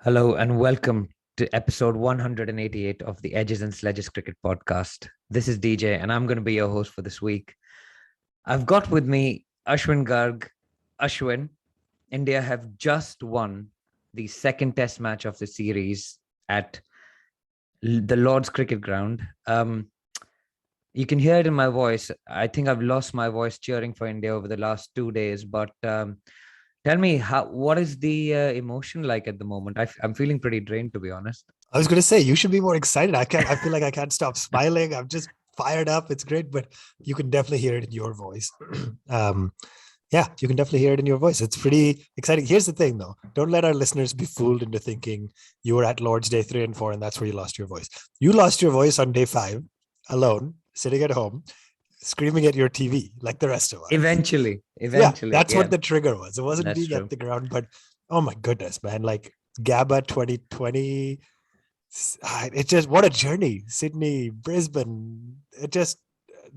Hello and welcome to episode 188 of the Edges and Sledges Cricket Podcast. This is DJ and I'm going to be your host for this week. I've got with me Ashwin Garg. Ashwin, India have just won the second test match of the series at the Lord's Cricket Ground. You can hear it in my voice. I think I've lost my voice cheering for India over the last 2 days, but tell me, what is the emotion like at the moment? I'm feeling pretty drained, to be honest. I was going to say, you should be more excited. I feel like I can't stop smiling. I'm just fired up. It's great, but you can definitely hear it in your voice. Yeah, you can definitely hear it in your voice. It's pretty exciting. Here's the thing, though. Don't let our listeners be fooled into thinking you were at Lord's Day 3 and 4, and that's where you lost your voice. You lost your voice on day 5, alone, sitting at home, screaming at your TV like the rest of us. Eventually. That's what the trigger was. It wasn't being true. at the ground, but oh my goodness, man. Like GABA 2020, it just, what a journey. Sydney, Brisbane, it just,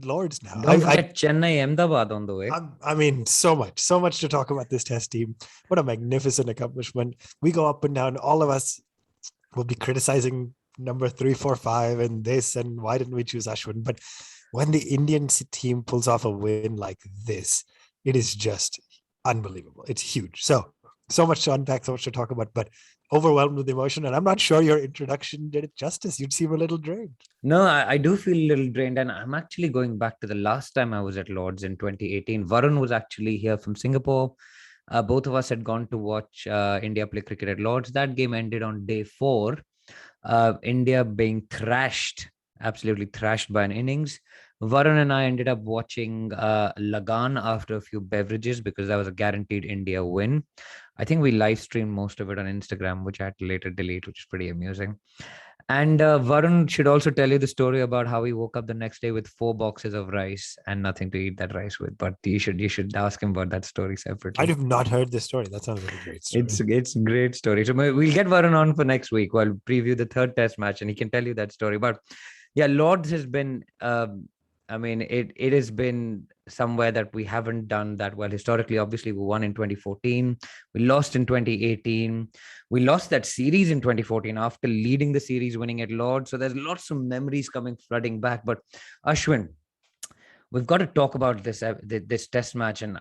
Lords now. Don't forget Chennai, Ahmedabad on the way. I mean, so much to talk about this test team. What a magnificent accomplishment. We go up and down. All of us will be criticizing number 3, 4, 5 and this, and why didn't we choose Ashwin? But when the Indian team pulls off a win like this, it is just unbelievable. It's huge. So much to unpack, so much to talk about, but overwhelmed with emotion. And I'm not sure your introduction did it justice. You'd seem a little drained. No, I do feel a little drained. And I'm actually going back to the last time I was at Lords in 2018. Varun was actually here from Singapore. Both of us had gone to watch India play cricket at Lords. That game ended on day 4. India being absolutely thrashed by an innings. Varun and I ended up watching Lagan after a few beverages because that was a guaranteed India win. I think we live streamed most of it on Instagram, which I had to later delete, which is pretty amusing. And Varun should also tell you the story about how he woke up the next day with 4 boxes of rice and nothing to eat that rice with. But you should ask him about that story separately. I have not heard this story. That sounds like a great story. It's a great story. So we'll get Varun on for next week. We'll preview the third test match and he can tell you that story. But yeah, Lords has been it has been somewhere that we haven't done that well historically. Obviously, we won in 2014. We lost in 2018. We lost that series in 2014 after leading the series, winning at Lords. So there's lots of memories coming flooding back. But Ashwin, we've got to talk about this test match. And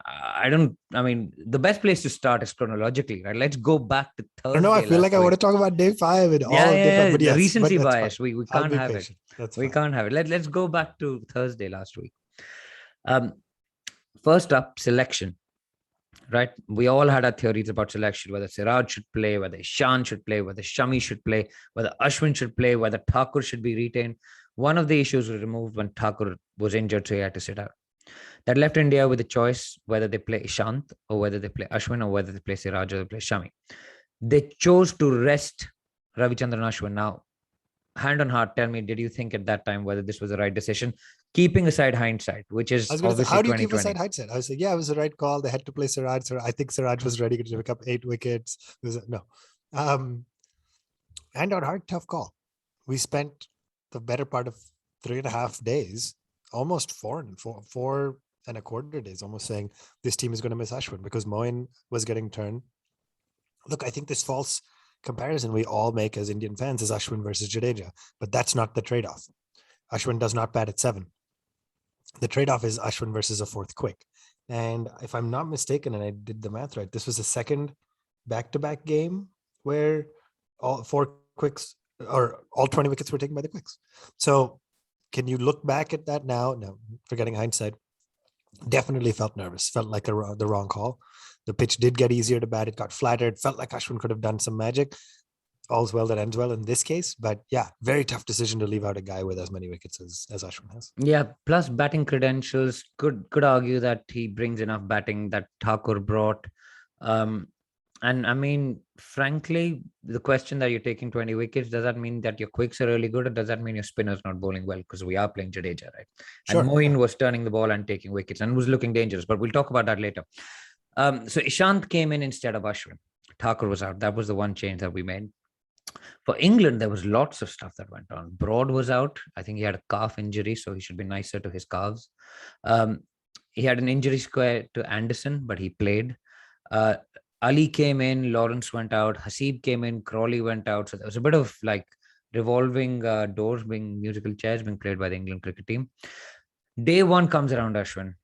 the best place to start is chronologically, right? Let's go back to Thursday. I feel like I want to talk about day 5 and all different. But yes, recency bias. We can't have patient. We can't have it. Let's go back to Thursday last week. First up, selection. Right, we all had our theories about selection, whether Siraj should play, whether Ishan should play, whether Shami should play, whether Ashwin should play, whether Thakur should be retained. One of the issues was removed when Thakur was injured, so he had to sit out. That left India with a choice whether they play Ishant or whether they play Ashwin or whether they play Siraj or they play Shami. They chose to rest Ravichandran Ashwin. Now, hand on heart, tell me, did you think at that time whether this was the right decision? Keeping aside hindsight, which is obviously how do you keep aside hindsight? I was like, yeah, it was the right call. They had to play Siraj. I think Siraj was ready to pick up 8 wickets. No. Hand on heart, tough call. We spent the better part of 3.5 days, almost 4 and a quarter days, almost saying this team is going to miss Ashwin because Moin was getting turned. Look, I think this false comparison we all make as Indian fans is Ashwin versus Jadeja, but that's not the trade-off. Ashwin does not bat at 7. The trade-off is Ashwin versus a 4th quick. And if I'm not mistaken, and I did the math right, this was the second back-to-back game where all 4 quicks or all 20 wickets were taken by the quicks. So can you look back at that now? No, forgetting hindsight, definitely felt nervous, felt like the wrong call. The pitch did get easier to bat. It got flattered, felt like Ashwin could have done some magic. All's well that ends well in this case. But yeah, very tough decision to leave out a guy with as many wickets as Ashwin has. Yeah, plus batting credentials. Could argue that he brings enough batting that Thakur brought. And I mean, frankly, the question that you're taking 20 wickets, does that mean that your quicks are really good, or does that mean your spinner's not bowling well? Because we are playing Jadeja, right? Sure, and Moin was turning the ball and taking wickets and was looking dangerous, but we'll talk about that later. So Ishant came in instead of Ashwin. Thakur was out. That was the one change that we made. For England, there was lots of stuff that went on. Broad was out. I think he had a calf injury, so he should be nicer to his calves. He had an injury square to Anderson, but he played. Ali came in, Lawrence went out, Hasib came in, Crawley went out. So there was a bit of like revolving doors being musical chairs being played by the England cricket team. Day one comes around, Ashwin.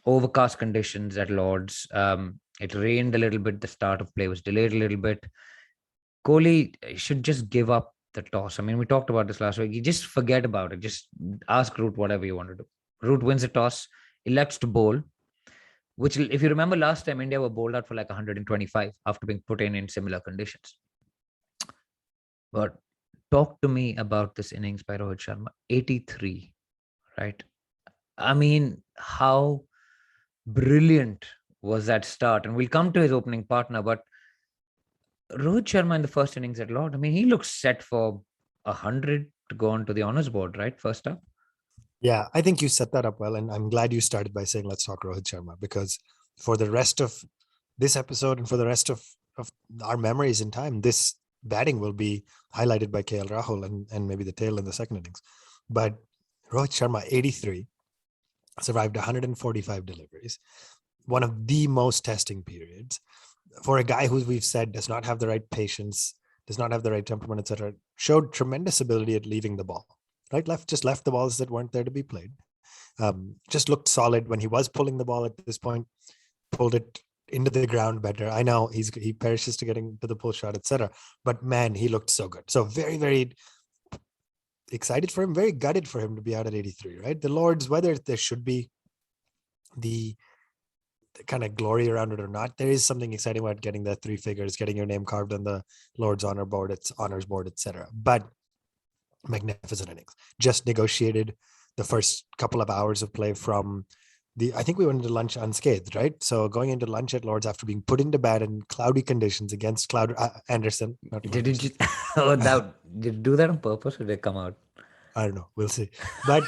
Overcast conditions at Lords. It rained a little bit. The start of play was delayed a little bit. Kohli should just give up the toss. I mean, we talked about this last week. You just forget about it. Just ask Root whatever you want to do. Root wins the toss, elects to bowl, which, if you remember last time, India were bowled out for like 125 after being put in similar conditions. But talk to me about this innings by Rohit Sharma. 83, right? I mean, how brilliant was that start? And we'll come to his opening partner, but Rohit Sharma in the first innings at Lord, I mean, he looks set for 100 to go on to the honors board, right? First up. Yeah, I think you set that up well. And I'm glad you started by saying, let's talk Rohit Sharma, because for the rest of this episode and for the rest of our memories in time, this batting will be highlighted by KL Rahul and maybe the tail in the second innings. But Rohit Sharma, 83, survived 145 deliveries, one of the most testing periods for a guy who we've said does not have the right patience, does not have the right temperament, etc. Showed tremendous ability at leaving the ball. Right, just left the balls that weren't there to be played. Just looked solid when he was pulling the ball at this point. Pulled it into the ground better. I know he perishes to getting to the pull shot, etc. But man, he looked so good. So very, very excited for him. Very gutted for him to be out at 83. Right, the Lords, whether there should be the kind of glory around it or not, there is something exciting about getting the 3 figures, getting your name carved on the Lord's honor board, its honors board, etc. But magnificent innings. Just negotiated the first couple of hours of play from I think we went into lunch unscathed, right? So going into lunch at Lords after being put into bed in cloudy conditions against Anderson. Did you did you do that on purpose or did it come out? I don't know. We'll see. But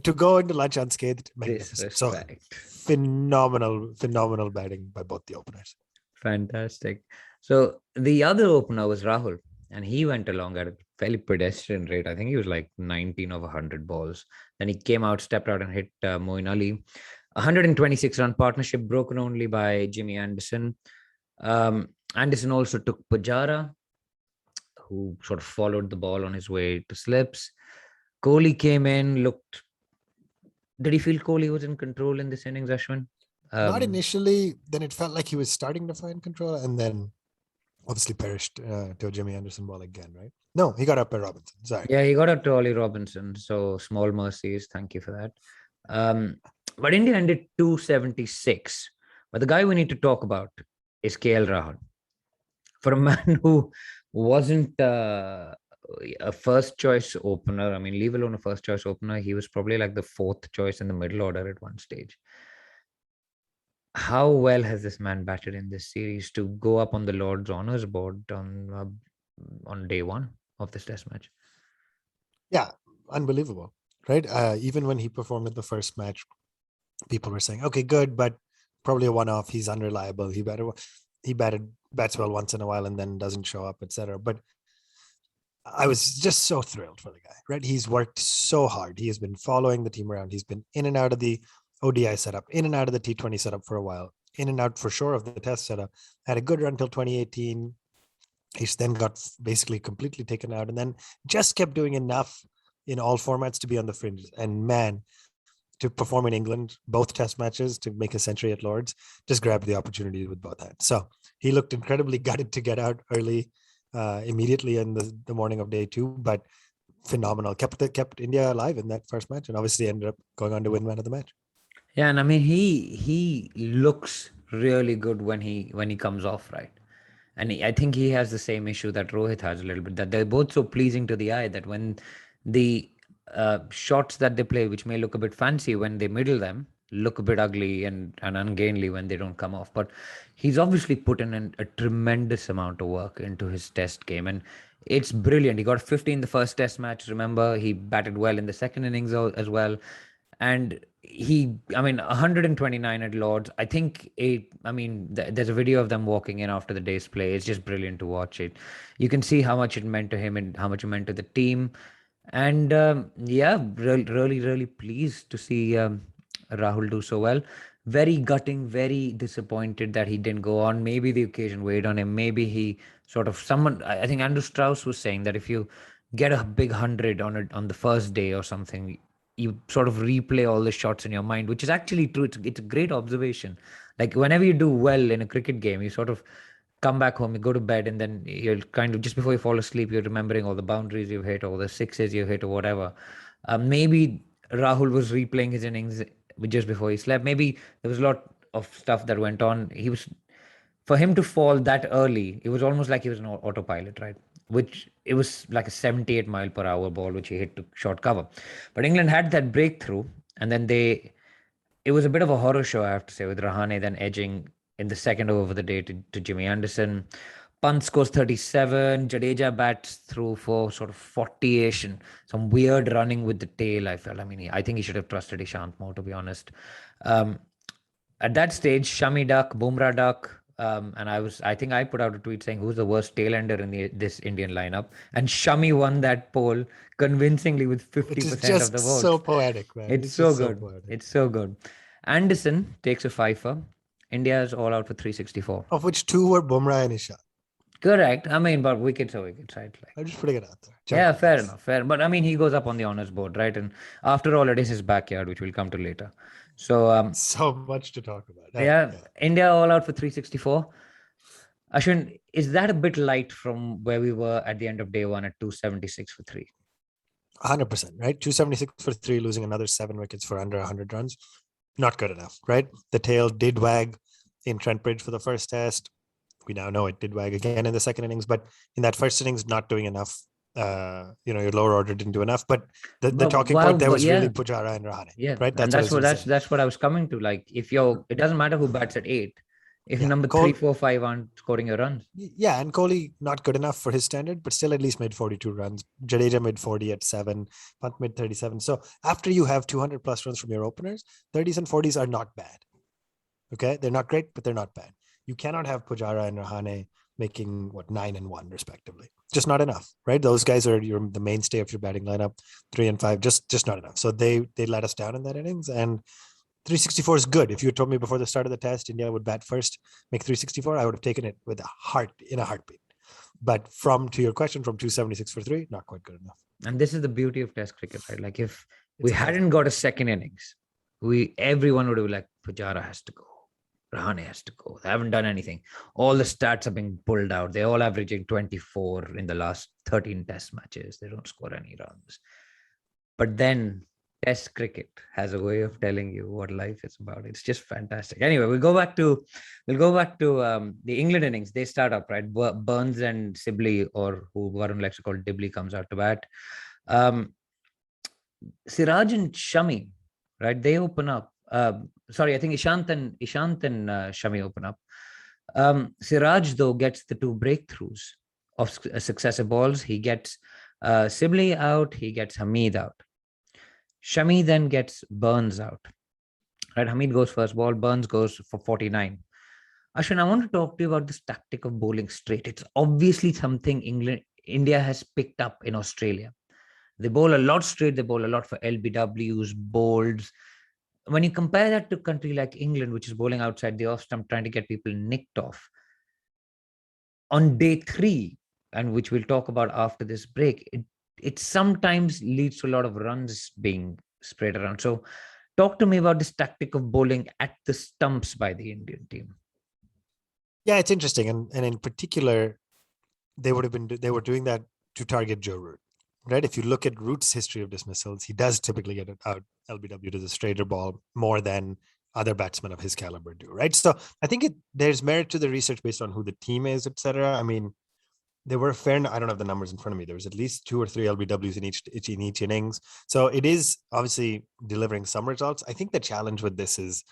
to go into lunch unscathed, magnificent. So phenomenal batting by both the openers. Fantastic. So the other opener was Rahul, and he went along at a fairly pedestrian rate. I think he was like 19 over 100 balls. Then he came out, stepped out and hit Moeen Ali. 126 run partnership broken only by Jimmy Anderson. Anderson also took Pujara, who sort of followed the ball on his way to slips. Kohli came in, looked... Did he feel Kohli was in control in this innings, Ashwin? Not initially. Then it felt like he was starting to find control, and then obviously perished to a Jimmy Anderson ball again, right? No, he got up by Robinson. Sorry. Yeah, he got up to Ollie Robinson. So small mercies. Thank you for that. But India ended 276. But the guy we need to talk about is KL Rahul. For a man who wasn't a first choice opener, I mean, leave alone a first choice opener, he was probably like the 4th choice in the middle order at one stage. How well has this man batted in this series to go up on the Lord's honors board on day one of this test match? Yeah, unbelievable, right? Even when he performed in the first match, people were saying, okay, good, but probably a one-off. He's unreliable. He bats well once in a while and then doesn't show up, etc. But I was just so thrilled for the guy, right? He's worked so hard. He has been following the team around. He's been in and out of the ODI setup, in and out of the T20 setup for a while, in and out for sure of the test setup. Had a good run till 2018. He then got basically completely taken out and then just kept doing enough in all formats to be on the fringes. And man, to perform in England, both test matches, to make a century at Lords, just grabbed the opportunity with both hands. So he looked incredibly gutted to get out early, immediately in the morning of day 2, but phenomenal. Kept India alive in that first match and obviously ended up going on to win man of the match. Yeah, and I mean he looks really good when he comes off, right? And I think he has the same issue that Rohit has a little bit, that they're both so pleasing to the eye that when the shots that they play, which may look a bit fancy when they middle them, look a bit ugly and ungainly when they don't come off. But he's obviously put in a tremendous amount of work into his test game, and it's brilliant. He got 50 in the first test match. Remember, he batted well in the second innings as well. And I mean, 129 at Lords. I think there's a video of them walking in after the day's play. It's just brilliant to watch it. You can see how much it meant to him and how much it meant to the team. And really, really pleased to see Rahul do so well. very gutting, very disappointed that he didn't go on. Maybe the occasion weighed on him. Maybe he sort of someone. I think Andrew Strauss was saying that if you get a big 100 on it on the first day or something, you sort of replay all the shots in your mind, which is actually true. It's a great observation. Like whenever you do well in a cricket game, you sort of come back home, you go to bed, and then you're kind of just before you fall asleep, you're remembering all the boundaries you've hit, all the sixes you've hit, or whatever. Maybe Rahul was replaying his innings just before he slept. Maybe there was a lot of stuff that went on. He was for him to fall that early. It was almost like he was an autopilot, right? Which it was like a 78 mile per hour ball which he hit to short cover. But England had that breakthrough, and then it was a bit of a horror show, I have to say, with Rahane then edging in the second over of the day to Jimmy Anderson. Pant scores 37. Jadeja bats through for sort of 40-ish and some weird running with the tail, I felt. I mean, I think he should have trusted Ishant more, to be honest. Um, at that stage, Shami duck, Bumrah duck, and I think I put out a tweet saying who's the worst tail ender in this Indian lineup, and Shami won that poll convincingly with Which is 50% of just the so votes. poetic, man. It's It's so just so good. poetic. It's so good. Anderson takes a fifer. India is all out for 364. Of which two were Bumrah and Isha. Correct. I mean, but wickets are wickets, right? Like, I'm just putting it out there. yeah, fair Gentleness. enough. Fair. But I mean, he goes up on the honors board, right? And after all, it is his backyard, which we'll come to later. So, So much to talk about. yeah, Yeah. India all out for 364. Ashwin, is that a bit light from where we were at the end of day one at 276 for three? 100%, right? 276 for three, losing another 7 wickets for under 100 runs. Not good enough, right? The tail did wag in Trent Bridge for the first test. We now know it did wag again in the second innings, but in that first innings, not doing enough. Your lower order didn't do enough. But the talking point there was really Pujara and Rahane, yeah, right? and That's what I was going to say. that's what I was coming to. Like, if it doesn't matter who bats at 8, if Yeah, number 3, 4, 5 aren't scoring your runs. Yeah, and Kohli not good enough for his standard, but still at least made 42 runs. Jadeja made 40 at 7. Pant made 37. So after you have 200 plus runs from your openers, 30s and 40s are not bad. Okay, they're not great, but they're not bad. You cannot have Pujara and Rahane making 9 and 1 respectively. Just not enough, right? Those guys are the mainstay of your batting lineup. 3 and 5, just not enough. So they let us down in that innings, and 364 is good. If you had told me before the start of the test India would bat first, make 364, I would have taken it with a heartbeat. But to your question, from 276 for 3, not quite good enough. And this is the beauty of Test cricket, right? Like, if we hadn't got a second innings, everyone would have been like, Pujara has to go, Rahane has to go. They haven't done anything. All the stats are being pulled out. They're all averaging 24 in the last 13 Test matches. They don't score any runs. But then Test cricket has a way of telling you what life is about. It's just fantastic. Anyway, we'll go back to the England innings. They start up, right? Burns and Sibley, or who Varun likes to call Dibley, comes out to bat. Siraj and Shami, right? They open up. Sorry, I think Ishant and Shami open up. Siraj, though, gets the 2 breakthroughs of successive balls. He gets Sibley out. He gets Hamid out. Shami then gets Burns out. Right, Hamid goes first ball, Burns goes for 49. Ashwin, I want to talk to you about this tactic of bowling straight. It's obviously something India has picked up in Australia. They bowl a lot straight. They bowl a lot for LBWs, bolds. When you compare that to a country like England, which is bowling outside the off stump, trying to get people nicked off, on day 3, and which we'll talk about after this break, it sometimes leads to a lot of runs being spread around. So talk to me about this tactic of bowling at the stumps by the Indian team. Yeah, it's interesting. And in particular, they were doing that to target Joe Root, right? If you look at Root's history of dismissals, he does typically get out LBW to the straighter ball more than other batsmen of his caliber do, right? So I think there's merit to the research based on who the team is, etc. I mean, there were I don't have the numbers in front of me. There was at least 2 or 3 LBWs in each innings. So it is obviously delivering some results. I think the challenge with this is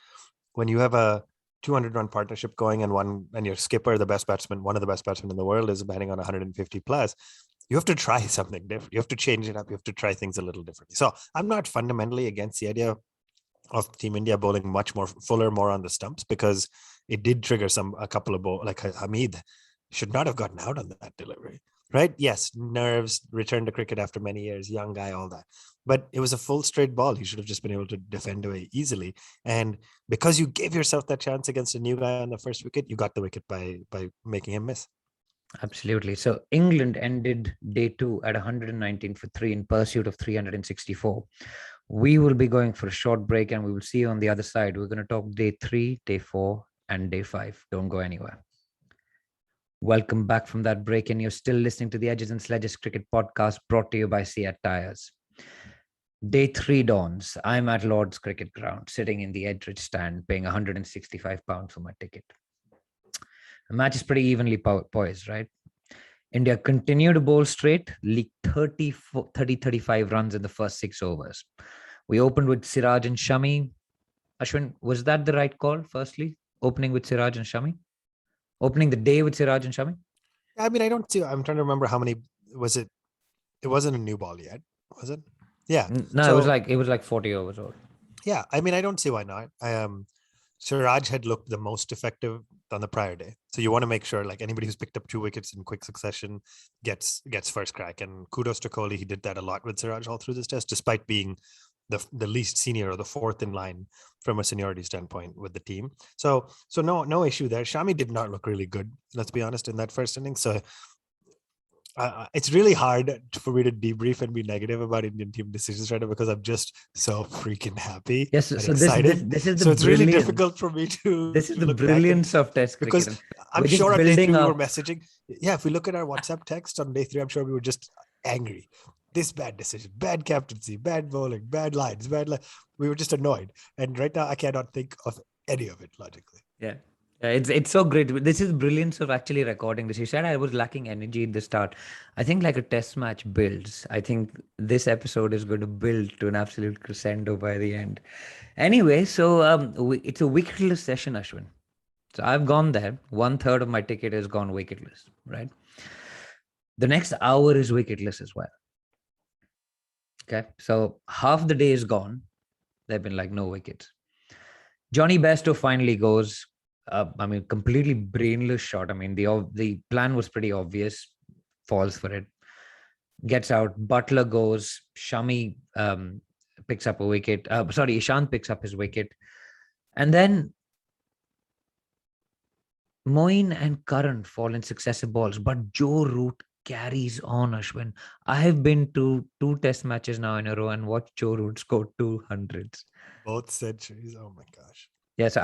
when you have a 200-run partnership going and your skipper, one of the best batsmen in the world, is batting on 150 plus, you have to try something different. You have to change it up. You have to try things a little differently. So I'm not fundamentally against the idea of Team India bowling much more fuller, more on the stumps, because it did trigger a couple of like Hamid should not have gotten out on that delivery, right? Yes, nerves, return to cricket after many years, young guy, all that. but it was a full straight ball. He should have just been able to defend away easily. And because you gave yourself that chance against a new guy on the first wicket, you got the wicket by making him miss. Absolutely. So England ended day 2 at 119 for 3 in pursuit of 364. We will be going for a short break and we will see you on the other side. We're going to talk day 3, day 4, and day 5. Don't go anywhere. Welcome back from that break, and you're still listening to the Edges and Sledges Cricket Podcast brought to you by Seat Tires. Day 3 dawns. I'm at Lord's Cricket Ground, sitting in the Edridge stand, paying £165 for my ticket. The match is pretty evenly poised, right? India continued to bowl straight, leaked 35 runs in the first 6 overs. We opened with Siraj and Shami. Ashwin, was that the right call, firstly? Opening with Siraj and Shami? Opening the day with Siraj and Shami? I mean, I'm trying to remember how many was it? It wasn't a new ball yet, was it? Yeah. No, so, it was like 40 overs old. Yeah, I mean, I don't see why not. Siraj had looked the most effective on the prior day, so you want to make sure like anybody who's picked up 2 wickets in quick succession gets first crack. And kudos to Kohli, he did that a lot with Siraj all through this test, despite being the least senior or the 4th in line from a seniority standpoint with the team. So no issue there. Shami did not look really good, let's be honest, in that first inning. So it's really hard for me to debrief and be negative about Indian team decisions right now because I'm just so freaking happy. Yes, and so excited. This is the so it's really difficult for me to. This is the brilliance of Test cricket. Because I'm sure on day 3 we were messaging. Yeah, if we look at our WhatsApp text on day 3, I'm sure we were just angry. This bad decision, bad captaincy, bad bowling, bad lines, we were just annoyed. And right now I cannot think of any of it logically. Yeah. It's so great. This is brilliance of actually recording this. You said I was lacking energy in the start. I think like a test match builds. I think this episode is going to build to an absolute crescendo by the end. Anyway, so it's a wicketless session, Ashwin. So I've gone there. 1/3 of my ticket has gone wicketless, right? The next hour is wicketless as well. Okay, so half the day is gone. They've been like no wickets. Johnny Bairstow finally goes. Completely brainless shot. I mean, the plan was pretty obvious. Falls for it. Gets out. Butler goes. Shami picks up a wicket. Ishant picks up his wicket. And then Moeen and Curran fall in successive balls. But Joe Root carries on, Ashwin. I have been to 2 test matches now in a row and watched Joe Root score 200s. Both centuries. Oh my gosh. Yeah, so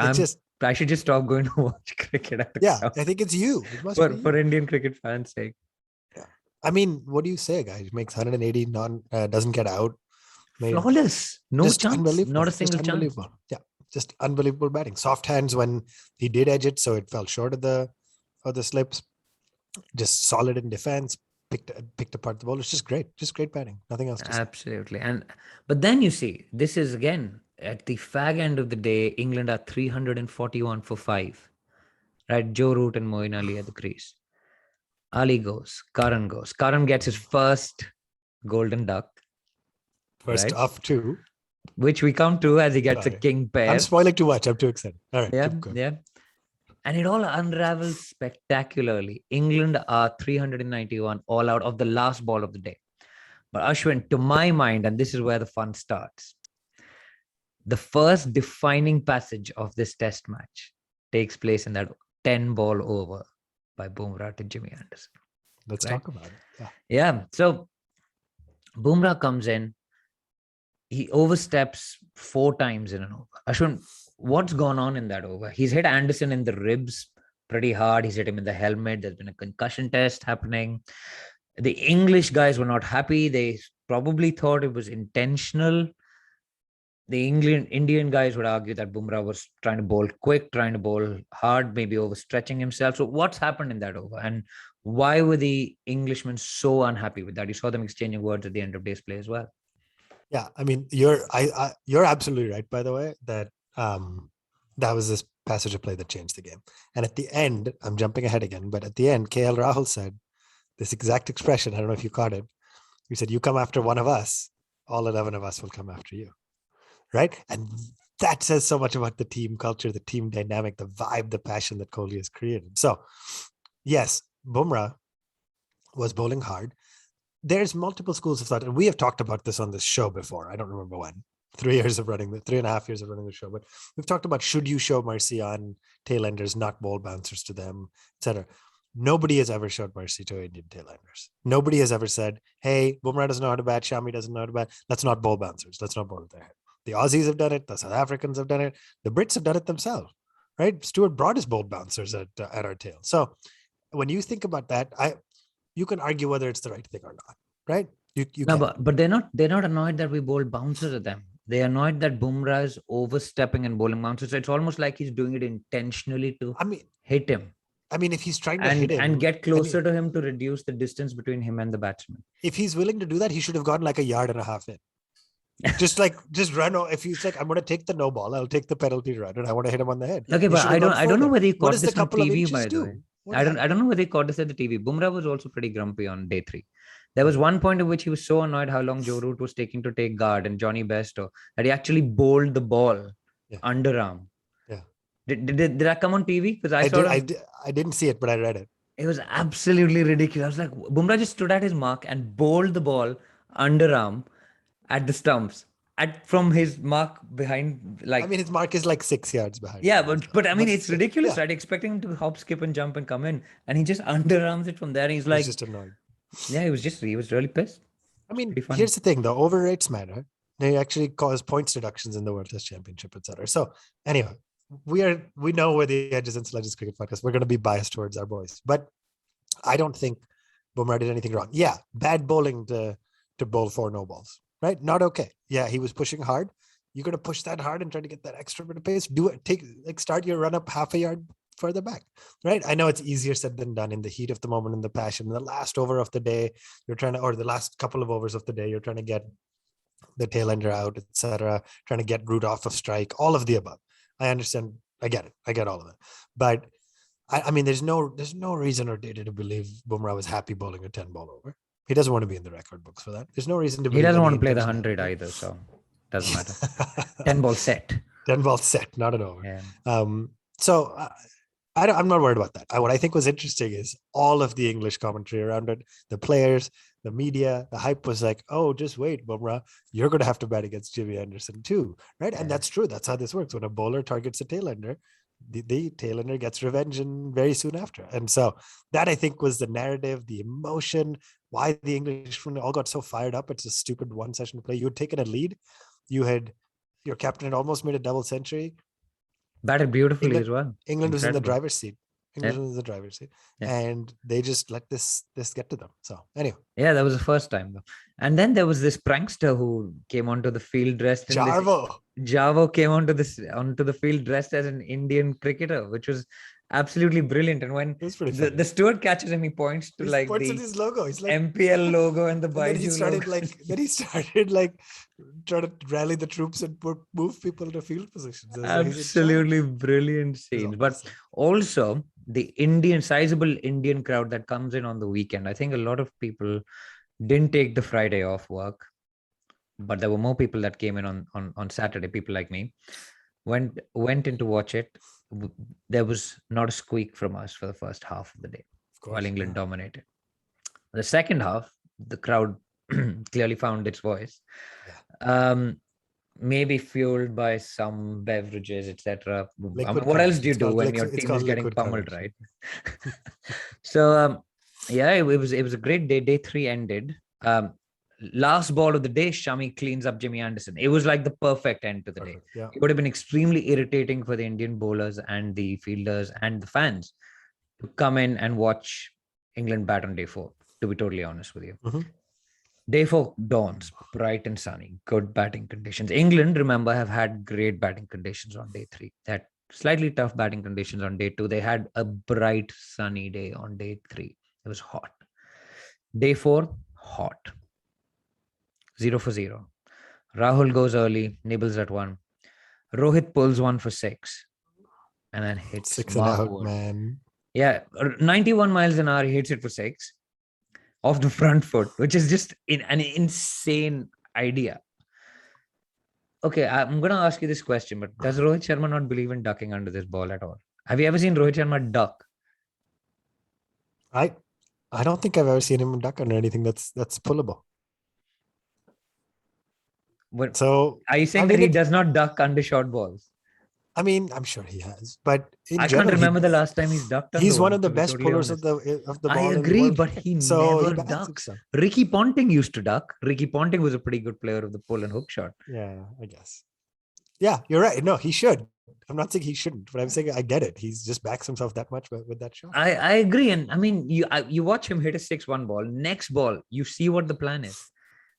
I should just stop going to watch cricket. I think it's you. It must be for Indian cricket fans' sake. Yeah. I mean, what do you say, guys? Makes 180, doesn't get out. Flawless. No chance. Not a single chance. Yeah, just unbelievable batting. Soft hands when he did edge it, so it fell short of the slips. Just solid in defense. Picked apart the ball. It's just great batting. Nothing else to say. Absolutely. But then you see, this is again at the fag end of the day, England are 341 for 5. Right? Joe Root and Moeen Ali at the crease. Ali goes. Curran goes. Curran gets his first golden duck. First of 2. Which we count 2 as he gets a king pair. I'm spoiling too much. I'm too excited. All right. Yeah. And it all unravels spectacularly. England are 391 all out of the last ball of the day. But Ashwin, to my mind, and this is where the fun starts, the first defining passage of this test match takes place in that 10-ball over by Bumrah to Jimmy Anderson. Let's talk about it. Yeah. So Bumrah comes in. He oversteps 4 times in an over. Ashwin, what's gone on in that over? He's hit Anderson in the ribs pretty hard. He's hit him in the helmet. There's been a concussion test happening. The English guys were not happy. They probably thought it was intentional. The Indian guys would argue that Bumrah was trying to bowl quick, trying to bowl hard, maybe overstretching himself. So what's happened in that over? And why were the Englishmen so unhappy with that? You saw them exchanging words at the end of day's play as well. Yeah, I mean, you're absolutely right, by the way, that that was this passage of play that changed the game. And at the end, I'm jumping ahead again, but at the end, KL Rahul said this exact expression. I don't know if you caught it. He said, "You come after one of us, all 11 of us will come after you." Right? And that says so much about the team culture, the team dynamic, the vibe, the passion that Kohli has created. So, yes, Bumrah was bowling hard. there's multiple schools of thought, and we have talked about this on this show before. I don't remember when. 3.5 years of running the show, but we've talked about, should you show mercy on tailenders, not ball bouncers to them, etc. Nobody has ever showed mercy to Indian tailenders. Nobody has ever said, hey, Bumrah doesn't know how to bat, Shami doesn't know how to bat, let's not ball bouncers, let's not bowl at their head. The Aussies have done it, the South Africans have done it, the Brits have done it themselves, right? Stuart Broad has bowled bouncers at our tail. So when you think about that, you can argue whether it's the right thing or not, right? You No, can. but they're not annoyed that we bowl bouncers at them. They're annoyed that Bumrah is overstepping and bowling bouncers. So it's almost like he's doing it intentionally to hit him. If he's trying to hit him and get closer to him to reduce the distance between him and the batsman. If he's willing to do that, he should have gone like 1.5 yards in. just run. If he's like, I'm going to take the no ball, I'll take the penalty run, and I want to hit him on the head. Okay, but I don't know whether he caught this on TV, by the way. I don't know whether he caught this at the TV. Bumrah was also pretty grumpy on day 3. There was one point in which he was so annoyed how long Joe Root was taking to take guard and Johnny Bairstow that he actually bowled the ball underarm. Yeah. Did that come on TV? Because I didn't see it, but I read it. It was absolutely ridiculous. I was like, Bumrah just stood at his mark and bowled the ball underarm at the stumps. From his mark behind, his mark is like 6 yards behind. Yeah, but it's ridiculous, right? Expecting him to hop, skip, and jump and come in, and he just underarms it from there. And he's like, just annoyed. Yeah, he was really pissed. Here's the thing: the over rates matter. They actually cause points deductions in the World Test Championship, etc. So anyway, we know where the edges in Sledges Cricket Podcast. We're going to be biased towards our boys, but I don't think Bumrah did anything wrong. Yeah, bad bowling to bowl 4 no balls. Right? Not okay. Yeah, he was pushing hard. You're going to push that hard and try to get that extra bit of pace. Do it. Start your run up 0.5 yard further back. Right? I know it's easier said than done in the heat of the moment, in the passion. In the last over of the day, or the last couple of overs of the day, you're trying to get the tailender out, etc. Trying to get Root off of strike. All of the above. I understand. I get it. I get all of it. But there's no reason or data to believe Bumrah was happy bowling a 10 ball over. He doesn't want to be in the record books for that. There's no reason to. He doesn't want to play the 100 either, so doesn't matter. 10 ball set. 10 ball set, not an over. Yeah. So I'm not worried about that. What I think was interesting is all of the English commentary around it, the players, the media, the hype was like, oh, just wait, Bumrah, you're going to have to bat against Jimmy Anderson too, right? Yeah. And that's true. That's how this works. When a bowler targets a tailender, the tailender gets revenge and very soon after. And so that, I think, was the narrative, the emotion, why the English all got so fired up. It's a stupid 1 session play. You had taken a lead. Your captain had almost made a double century. Batted beautifully as well. England was in the driver's seat. Yeah. And they just let this get to them. So anyway. Yeah, that was the first time though. And then there was this prankster who came onto the field dressed in Javo came onto the field dressed as an Indian cricketer, which was absolutely brilliant. And when the steward catches him, he points to his logo. He's like MPL logo and the Baiju he started trying to rally the troops and move people to field positions. Absolutely brilliant scenes. But also the sizable Indian crowd that comes in on the weekend. I think a lot of people didn't take the Friday off work, but there were more people that came in on Saturday. People like me went in to watch it. There was not a squeak from us for the first half of the day, while England dominated. The second half, the crowd clearly found its voice. Maybe fueled by some beverages, etc. What else do you do when your team is getting pummeled, right? So it was a great day. Day 3 ended. Last ball of the day, Shami cleans up Jimmy Anderson. It was like the perfect end to the day. Yeah. It would have been extremely irritating for the Indian bowlers and the fielders and the fans to come in and watch England bat on day 4, to be totally honest with you. Mm-hmm. Day 4 dawns bright and sunny, good batting conditions. England, remember, have had great batting conditions on day 3. They had slightly tough batting conditions on day 2. They had a bright sunny day on day 3. It was hot. Day 4, hot. 0 for 0. Rahul goes early, nibbles at 1. Rohit pulls 1 for 6 and then hits 6 and out, man. Yeah, 91 miles an hour, he hits it for 6 off the front foot, which is just an insane idea. Okay, I'm going to ask you this question, but does Rohit Sharma not believe in ducking under this ball at all? Have you ever seen Rohit Sharma duck? I I don't think I've ever seen him duck under anything that's pullable. But So are you saying I that mean, he does not duck under short balls? I mean, I'm sure he has, but in I can't general, remember the last time he's ducked under he's one one, of the to be best totally pullers of honest. the I ball in agree, world but cricket. he So he never backs ducks. himself. Ricky Ponting used to duck. Ricky Ponting was a pretty good player of the pull and hook shot. Yeah, I guess. Yeah, you're right. No, he should. I'm not saying he shouldn't, but I'm saying I get it. He's just backs himself that much with that shot. I agree. And I mean, you watch him hit a 6-1 ball. Next ball, you see what the plan is.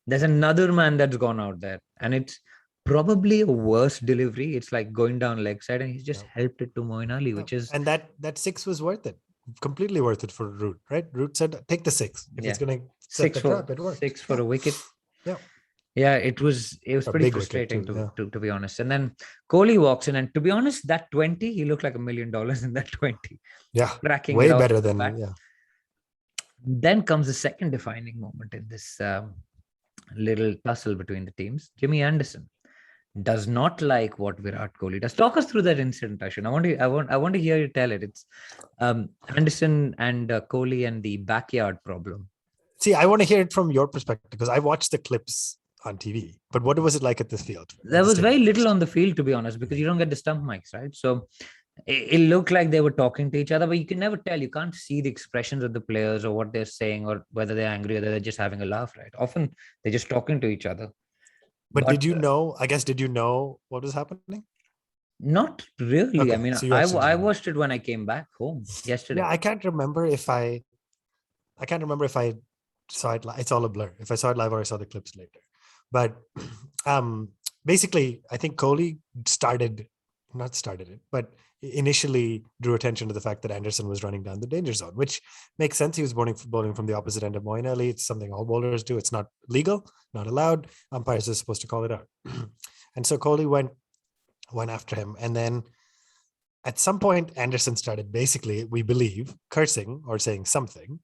There's another man that's gone out there, and it's probably a worse delivery. It's like going down leg side, and he's just helped it to Moeen Ali, which is. And that six was worth it. Completely worth it for Root, right? Root said, take the six. If it's going to set the trap, it worked. 6 for a wicket. Yeah. Yeah, it was pretty frustrating too, to be honest. And then Kohli walks in, and to be honest, that 20, he looked like $1 million in that 20. Yeah, cracking way it better than Then comes the second defining moment in this little tussle between the teams. Jimmy Anderson does not like what Virat Kohli does. Talk us through that incident, Ashwin. I want to hear you tell it. It's Anderson and Kohli and the backyard problem. See, I want to hear it from your perspective because I watched the clips on TV. But what was it like at this field? There was very little on the field, to be honest, because you don't get the stump mics, right? So it looked like they were talking to each other, but you can never tell. You can't see the expressions of the players or what they're saying or whether they're angry or they're just having a laugh, right? Often they're just talking to each other. But did you know, did you know what was happening? Not really. Okay, I mean, so I watched it when I came back home yesterday. Yeah, I can't remember if I saw it. It's all a blur. If I saw it live or I saw the clips later. But basically, I think Kohli not started it, but initially drew attention to the fact that Anderson was running down the danger zone, which makes sense. He was bowling from the opposite end of Moeen Ali. It's something all bowlers do. It's not legal, not allowed. Umpires are supposed to call it out. And so Kohli went after him. And then at some point, Anderson started basically, we believe, cursing or saying something.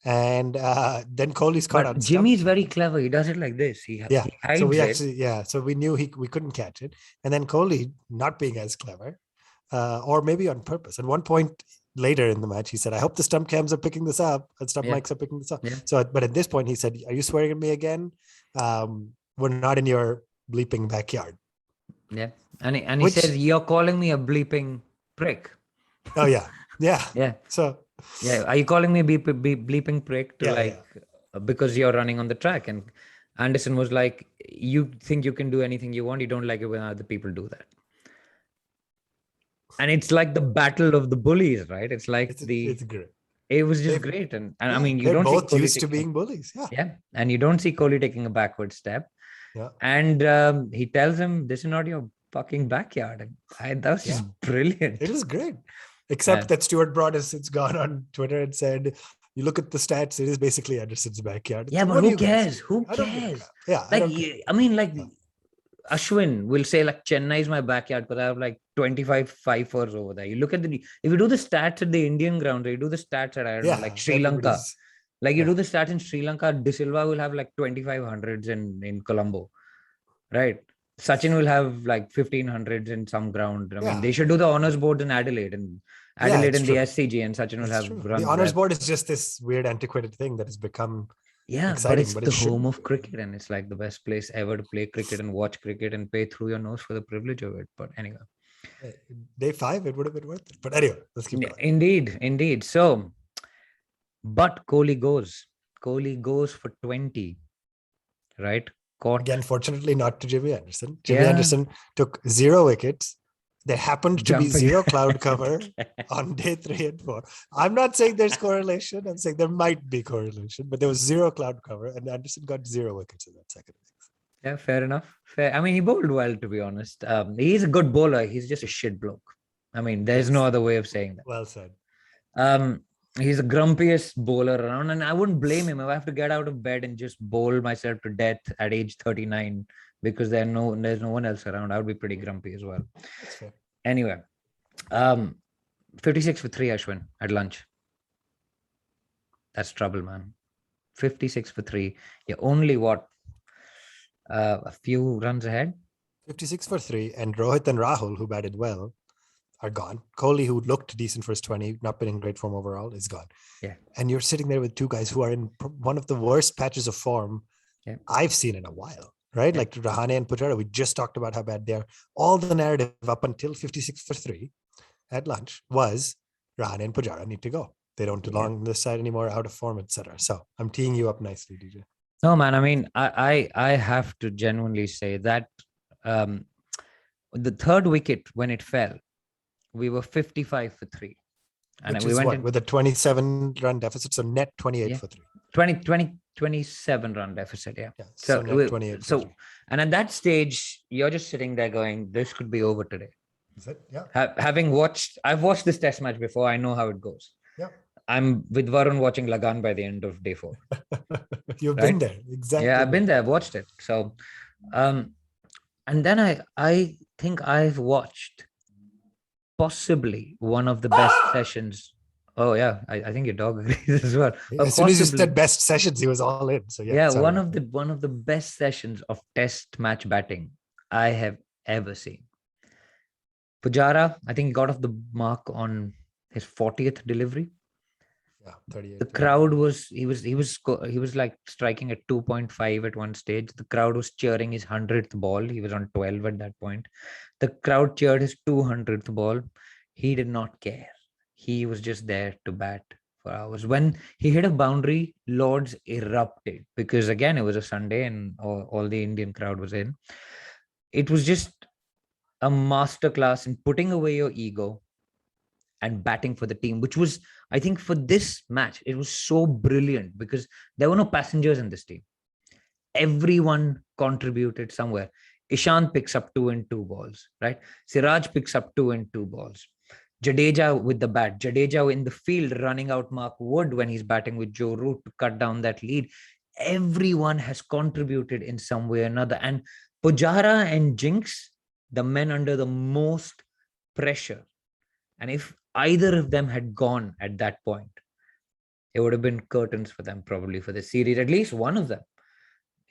And then Kohli's caught on. Jimmy's very clever. He does it like this. He hides so we knew we couldn't catch it. And then Kohli, not being as clever, or maybe on purpose. At one point later in the match, he said, "I hope the stump cams are picking this up, and stump mics are picking this up." Yeah. So, but at this point, he said, "Are you swearing at me again? We're not in your bleeping backyard." Yeah, and he says, "You're calling me a bleeping prick." Oh yeah. So. Yeah, are you calling me bleeping prick because you're running on the track? And Anderson was like, "You think you can do anything you want? You don't like it when other people do that." And it's like the battle of the bullies, right? It's like it's great. It was just great, and I mean, you don't both see Kohli used to being bullies. Yeah, and you don't see Kohli taking a backward step. Yeah, and he tells him, "This is not your fucking backyard." And that was just brilliant. It was great. Except that Stuart Broad has since gone on Twitter and said, "You look at the stats; it is basically Anderson's backyard." Yeah, but who cares? Who cares? Yeah, Ashwin will say like Chennai is my backyard because I have like 25 5-4s over there. You look at if you do the stats at the Indian ground, or you do the stats at like Sri Lanka, you do the stats in Sri Lanka, De Silva will have like 2500s in Colombo, right? Sachin will have like 1500s in some ground. I mean, they should do the honors board in Adelaide and the SCG, and Sachin will have runs. The honors board is just this weird antiquated thing that has become exciting, but it's the home of cricket, and it's like the best place ever to play cricket and watch cricket and pay through your nose for the privilege of it. But anyway, day 5, it would have been worth it. But anyway, let's keep going. Indeed. So, but Kohli goes for 20, right? Again, fortunately, not to Jimmy Anderson. Jimmy Anderson took 0 wickets. There happened to be 0 cloud cover on day 3 and 4. I'm not saying there's correlation. I'm saying there might be correlation, but there was 0 cloud cover, and Anderson got 0 wickets in that second innings. Yeah, fair enough. Fair. I mean, he bowled well, to be honest. He's a good bowler. He's just a shit bloke. I mean, there's no other way of saying that. Well said. He's the grumpiest bowler around, and I wouldn't blame him if I have to get out of bed and just bowl myself to death at age 39 because there's no one else around. I would be pretty grumpy as well. That's fair. Anyway, 56 for 3, Ashwin, at lunch. That's trouble, man. 56 for 3. You're only a few runs ahead? 56 for 3, and Rohit and Rahul, who batted well, are gone. Kohli, who looked decent for his 20, not been in great form overall, is gone. Yeah. And you're sitting there with two guys who are in one of the worst patches of form I've seen in a while, right? Like Rahane and Pujara, we just talked about how bad they are. All the narrative up until 56 for 3 at lunch was Rahane and Pujara need to go. They don't belong on this side anymore, out of form, etc. So I'm teeing you up nicely, DJ. No, man. I mean, I have to genuinely say that the third wicket, when it fell, we were 55 for 3. And Which we is went what? in With a 27 run deficit, so net 28 for 3. 27 run deficit. Yeah. So net 28 for 3. And at that stage, you're just sitting there going, this could be over today. Is it? Yeah. I've watched this test match before. I know how it goes. Yeah. I'm with Varun watching Lagan by the end of day 4. You've been there. Exactly. Yeah, I've been there. I've watched it. So, and then I think I've watched possibly one of the best sessions. Oh yeah, I think your dog agrees as well. As soon as you said best sessions, he was all in. So yeah, one of the best sessions of test match batting I have ever seen. Pujara, I think he got off the mark on his 40th delivery. Yeah, 38. The crowd he was like striking at 2.5 at one stage. The crowd was cheering his 100th ball. He was on 12 at that point. The crowd cheered his 200th ball. He did not care. He was just there to bat for hours. When he hit a boundary, Lords erupted because again it was a Sunday and all the Indian crowd was in. It was just a masterclass in putting away your ego and batting for the team, which was, I think, for this match, it was so brilliant because there were no passengers in this team. Everyone contributed somewhere. Ishant picks up 2 and 2 balls, right? Siraj picks up 2 and 2 balls. Jadeja with the bat. Jadeja in the field running out Mark Wood when he's batting with Joe Root to cut down that lead. Everyone has contributed in some way or another. And Pujara and Jinx, the men under the most pressure. And if either of them had gone at that point, it would have been curtains for them probably for the series, at least one of them.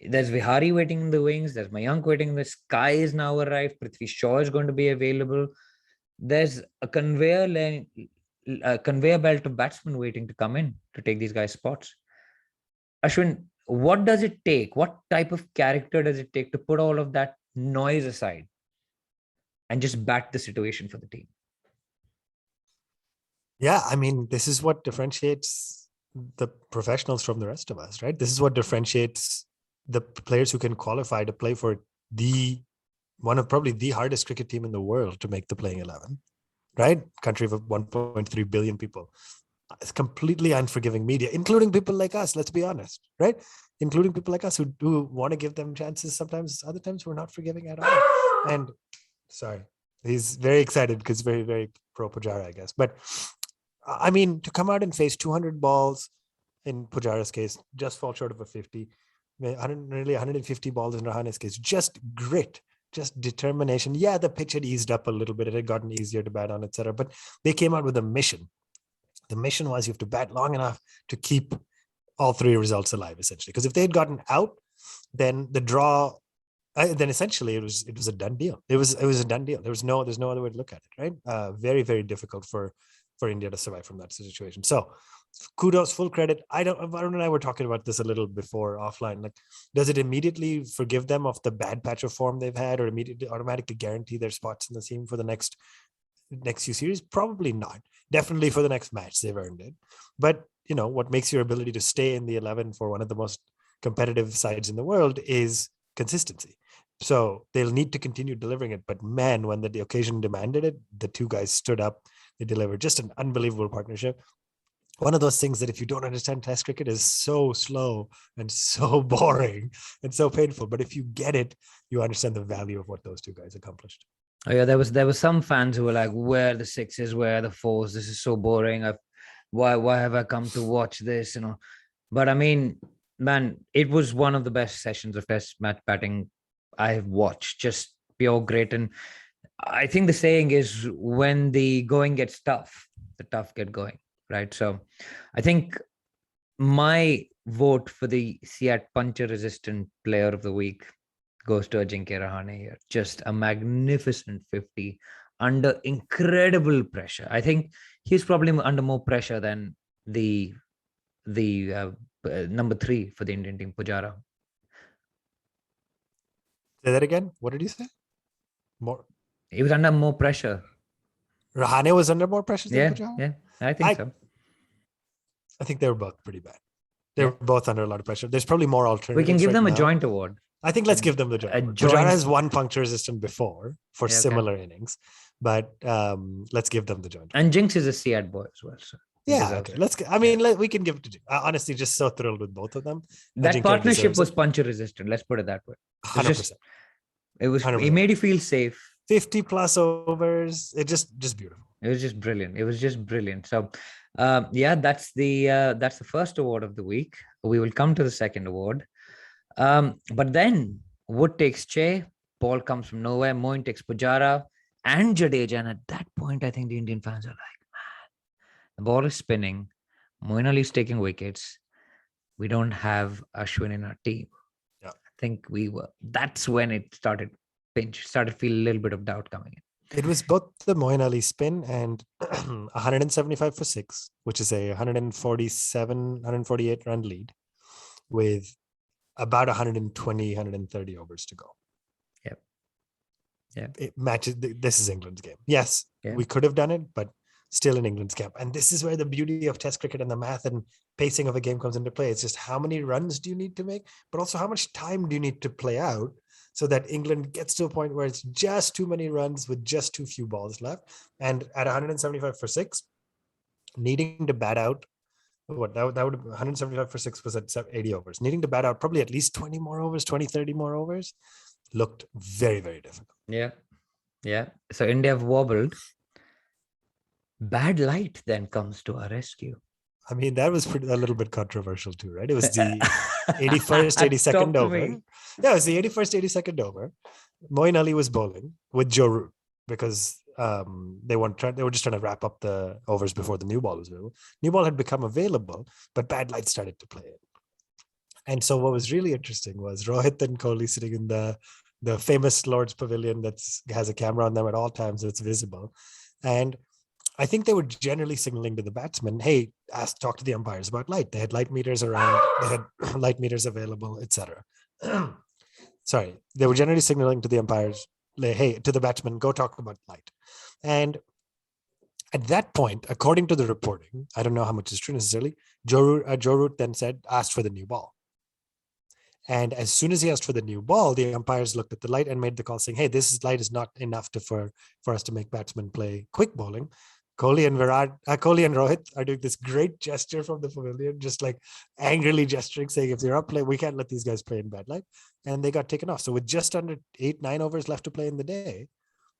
There's Vihari waiting in the wings. There's Mayank waiting. The Sky is now arrived. Prithvi Shaw is going to be available. There's a conveyor belt of batsmen waiting to come in to take these guys' spots. Ashwin, what does it take? What type of character does it take to put all of that noise aside and just bat the situation for the team? Yeah, I mean, this is what differentiates the professionals from the rest of us, right? This is what differentiates the players who can qualify to play for one of probably the hardest cricket team in the world to make the playing 11, right? Country of 1.3 billion people. It's completely unforgiving media, including people like us, let's be honest, right? Including people like us who want to give them chances sometimes, other times we're not forgiving at all. And sorry, he's very excited because very, very pro Pujara, I guess. But I mean, to come out and face 200 balls in Pujara's case, just fall short of a 50, nearly 150 balls in Rahane's case, just grit, just determination. Yeah, the pitch had eased up a little bit. It had gotten easier to bat on, etc. But they came out with a mission. The mission was you have to bat long enough to keep all 3 results alive, essentially. Because if they had gotten out, then the draw, then essentially it was a done deal. It was a done deal. There's no other way to look at it, right? Very, very difficult for India to survive from that situation. So kudos, full credit. Varun and I were talking about this a little before offline. Like, does it immediately forgive them of the bad patch of form they've had, or immediately automatically guarantee their spots in the team for the next few series? Probably not. Definitely for the next match, they've earned it. But what makes your ability to stay in the 11 for one of the most competitive sides in the world is consistency. So they'll need to continue delivering it. But man, when the occasion demanded it, the two guys stood up. They delivered just an unbelievable partnership. One of those things that if you don't understand Test cricket is so slow and so boring and so painful. But if you get it, you understand the value of what those two guys accomplished. Oh yeah, there was some fans who were like, "Where are the 6s? Where are the 4s? This is so boring. Why have I come to watch this?" But I mean, man, it was one of the best sessions of Test match batting I have watched. Just pure grit. And I think the saying is, when the going gets tough, the tough get going, right? So I think my vote for the Seat puncture resistant player of the week goes to Ajinkya Rahane here. Just a magnificent 50, under incredible pressure. I think he's probably under more pressure than the number 3 for the Indian team, Pujara. Say that again. What did you say? More. He was under more pressure. Rahane was under more pressure than Yeah, Pujara? yeah, I think so. I think they were both pretty bad. They were both under a lot of pressure. There's probably more alternatives. We can give right them a now. joint award. I think let's give them the joint. Pujara has won puncture resistant before for similar innings, but let's give them the joint. And Jinx is a Seat boy as well. So yeah, okay. We can give it to Jinx. Honestly, just so thrilled with both of them. That partnership was puncture resistant. Let's put it that way. 100%. It was. 100%. It made you feel safe. 50 plus overs. It just beautiful. It was just brilliant. So, that's the first award of the week. We will come to the second award. But then Wood takes Che, Paul comes from nowhere, Moin takes Pujara and Jadeja. And at that point, I think the Indian fans are like, man, the ball is spinning. Moin Ali's taking wickets. We don't have Ashwin in our team. Yeah. I think that's when it started to feel a little bit of doubt coming in. It was both the Moin Ali spin and 175 for 6, which is a 148 run lead with about 120, 130 overs to go. Yep. Yeah. It matches. This is England's game. Yes, we could have done it, but still in England's camp. And this is where the beauty of Test cricket and the math and pacing of a game comes into play. It's just how many runs do you need to make, but also how much time do you need to play out so that England gets to a point where it's just too many runs with just too few balls left. And at 175 for 6, needing to bat out, that would have 175 for 6 was at 80 overs. Needing to bat out probably at least 20 more overs, 20, 30 more overs looked very, very difficult. Yeah. Yeah. So India have wobbled. Bad light then comes to our rescue. I mean, that was a little bit controversial too, right? It was the 81st, 82nd over. Yeah, it was the 81st, 82nd over. Moin Ali was bowling with Joe Root because they were just trying to wrap up the overs before the new ball was available. New ball had become available, but bad light started to play it. And so what was really interesting was Rohit and Kohli sitting in the famous Lord's Pavilion that has a camera on them at all times, so it's visible. And I think they were generally signaling to the batsmen, hey, talk to the umpires about light. They had light meters around, they had light meters available, etc. Sorry, they were generally signaling to the umpires, hey, to the batsmen, go talk about light. And at that point, according to the reporting, I don't know how much is true necessarily, Joe Root then asked for the new ball. And as soon as he asked for the new ball, the umpires looked at the light and made the call saying, hey, light is not enough for us to make batsmen play quick bowling. Kohli and Rohit are doing this great gesture from the pavilion, just like angrily gesturing, saying, if they're up play, we can't let these guys play in bad light. And they got taken off. So with just under 8-9 overs left to play in the day,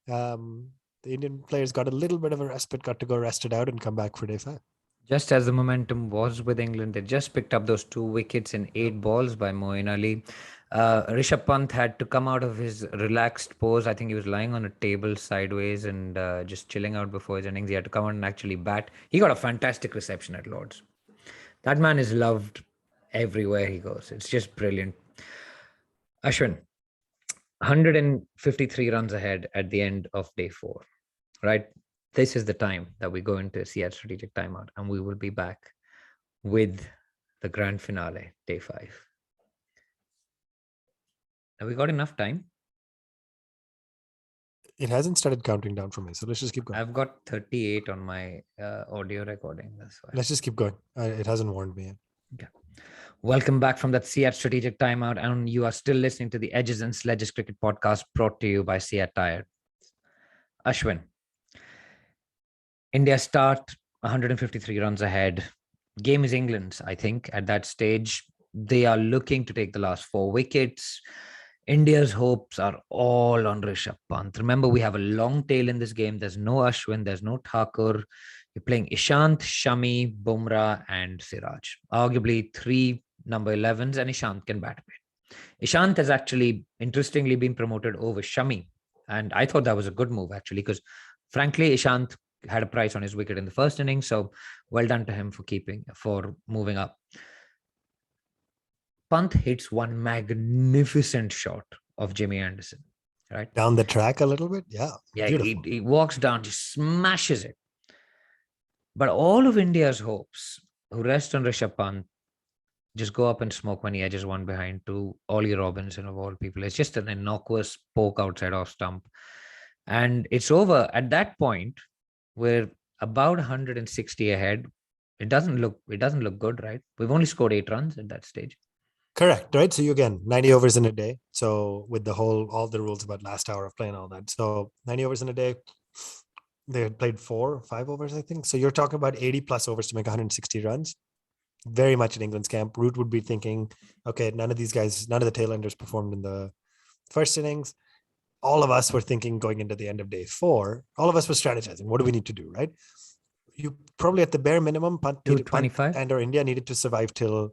the Indian players got a little bit of a respite, got to go rest it out and come back for day 5. Just as the momentum was with England, they just picked up those 2 wickets in 8 balls by Moin Ali. Rishabh Pant had to come out of his relaxed pose. I think he was lying on a table sideways and just chilling out before his innings. He had to come out and actually bat. He got a fantastic reception at Lord's. That man is loved everywhere he goes. It's just brilliant. Ashwin, 153 runs ahead at the end of day 4, right? This is the time that we go into a Seat strategic timeout, and we will be back with the grand finale, day 5. Have we got enough time? It hasn't started counting down for me, so let's just keep going. I've got 38 on my audio recording. That's why. Let's just keep going. It hasn't warned me yet. Okay. Welcome back from that Seat strategic timeout, and you are still listening to the Edges and Sledges Cricket Podcast brought to you by Seat Tire. Ashwin, India start 153 runs ahead. Game is England's, I think, at that stage. They are looking to take the last 4 wickets. India's hopes are all on Rishabh Pant. Remember, we have a long tail in this game. There's no Ashwin, there's no Thakur. You're playing Ishant, Shami, Bumrah, and Siraj. Arguably 3 number 11s, and Ishant can bat a bit. Ishant has actually, interestingly, been promoted over Shami. And I thought that was a good move, actually, because frankly, Ishant had a price on his wicket in the first innings. So well done to him for moving up. Pant hits one magnificent shot of Jimmy Anderson. right? Down the track a little bit. Yeah. Yeah, Beautiful. he walks down, just smashes it. But all of India's hopes, who rest on Rishabh Pant, just go up and smoke when he edges one behind to Ollie Robinson of all people. It's just an innocuous poke outside off stump. And it's over. At that point, we're about 160 ahead. It doesn't look good, right? We've only scored 8 runs at that stage. Correct. Right. So you again 90 overs in a day. So with all the rules about last hour of play and all that. So 90 overs in a day. They had played 4 or 5 overs, I think. So you're talking about 80 plus overs to make 160 runs. Very much in England's camp. Root would be thinking, okay, none of the tail enders performed in the first innings. All of us were thinking going into the end of day 4, all of us were strategizing. What do we need to do, right? You probably at the bare minimum, Punt 225. and or India needed to survive till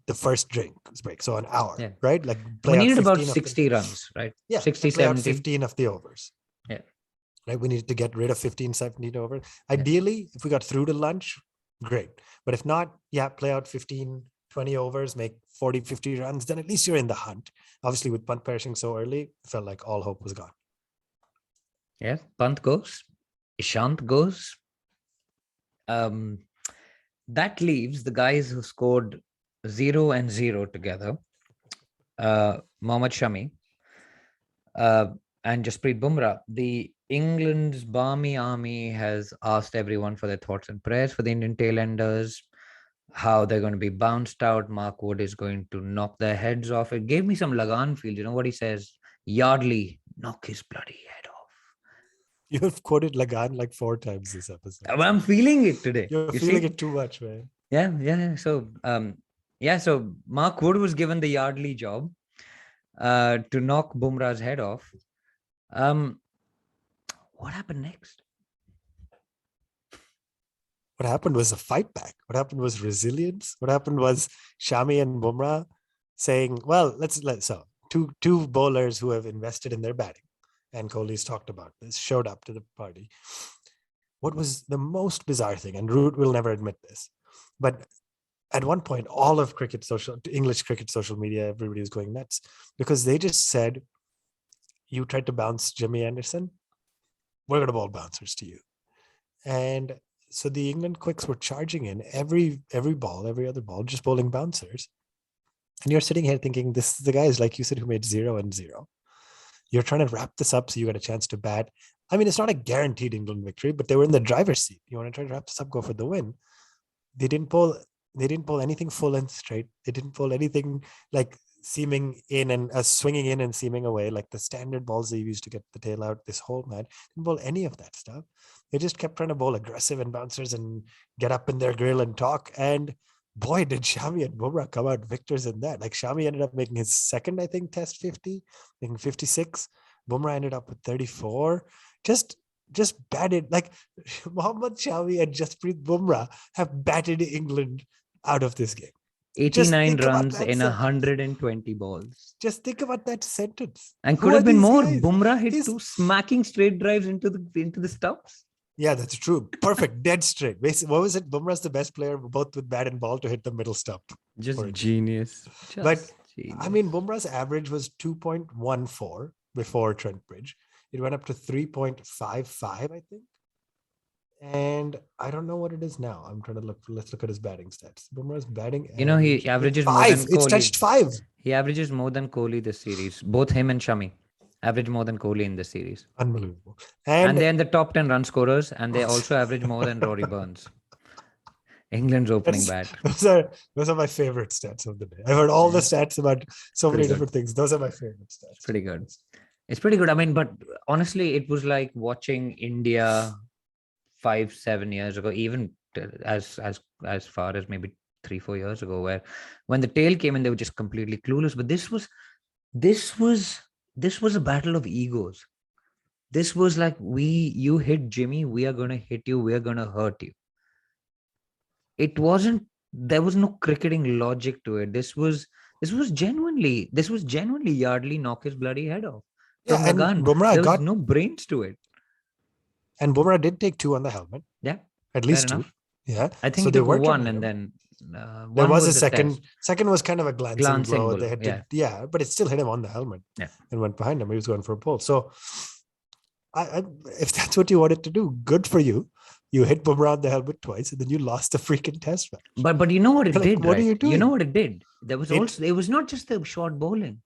the first drink break. So an hour, Yeah. right? Like We play out needed about 15 of 60 runs, right? yeah, 60, play out 70. 15 of the overs. Yeah. Right. We needed to get rid of 15, 17 overs. Ideally, if we got through to lunch, great. But if not, yeah, play out 15, 20 overs, make 40, 50 runs, then at least you're in the hunt. Obviously, with Punt perishing so early, it felt like all hope was gone. Yeah. Pant goes. Ishant goes. That leaves the guys who scored 0 and 0 together. Mohammad Shami and Jasprit Bumrah. The England's Barmy Army has asked everyone for their thoughts and prayers for the Indian tailenders, how they're going to be bounced out. Mark Wood is going to knock their heads off. It gave me some Lagan feel. You know what he says? Yardley, knock his bloody head off. You have quoted Lagan like 4 times this episode. I'm feeling it today. You're feeling it too much, man. Yeah. So, so Mark Wood was given the Yardley job to knock Bumrah's head off. What happened next? What happened was a fight back. What happened was resilience. What happened was Shami and Bumrah saying, well, let's two bowlers who have invested in their batting, and Kohli's talked about this, showed up to the party. What was the most bizarre thing, and Root will never admit this, but at one point, all of English cricket social media, everybody was going nuts because they just said, you tried to bounce Jimmy Anderson, we're going to bowl bouncers to you. And so the England quicks were charging in every other ball, just bowling bouncers. And you're sitting here thinking, this is the guys, like you said, who made 0 and 0. You're trying to wrap this up so you get a chance to bat. I mean, it's not a guaranteed England victory, but they were in the driver's seat. You want to try to wrap this up, go for the win. They didn't bowl anything full and straight. They didn't bowl anything like seaming in and swinging in and seaming away, like the standard balls they used to get the tail out this whole match. Didn't bowl any of that stuff. They just kept trying to bowl aggressive and bouncers and get up in their grill and talk. And boy, did Shami and Bumrah come out victors in that. Like Shami ended up making his second, I think, test 50, making 56. Bumrah ended up with 34. Just batted, like Mohammad Shami and Jasprit Bumrah have batted England out of this game. 89 runs in 120 balls. Just think about that sentence. And could have been more. Guys? Bumrah hit 2 smacking straight drives into the stumps. Yeah, that's true. Perfect. Dead straight. Basically, what was it? Bumrah's the best player, both with bat and ball, to hit the middle stump. Just genius. Genius. I mean, Bumrah's average was 2.14 before Trent Bridge. It went up to 3.55, I think. And I don't know what it is now. I'm trying to look. Let's look at his batting stats. Bumrah's batting. He averages 5. More than Kohli. It's touched 5. He averages more than Kohli this series. Both him and Shami average more than Kohli in this series. Unbelievable. And they're in the top 10 run scorers, and they also average more than Rory Burns. England's opening bat. Those are my favorite stats of the day. I've heard all the stats about so many different things. Those are my favorite stats. Pretty good. It's pretty good. I mean, but honestly, it was like watching India 5-7 years ago, even as far as maybe 3-4 years ago, where when the tail came in, they were just completely clueless. But this was a battle of egos. This was like, you hit Jimmy, we are going to hit you, we are going to hurt you. There was no cricketing logic to it. This was genuinely Yardley knock his bloody head off. Yeah, and Bumrah got no brains to it. And Bumrah did take 2 on the helmet. Yeah. At least 2. Yeah. I think he took 1 and then There One was a the second. test. Second was kind of a glancing blow. Blow. They had to, but it still hit him on the helmet Yeah. and went behind him. He was going for a pole. So, if that's what you wanted to do, good for you. You hit Bumrah on the helmet twice, and then you lost the freaking test match. But you know what it Like, did, what right? are you doing? You know what it did? There was also, it was not just the short bowling.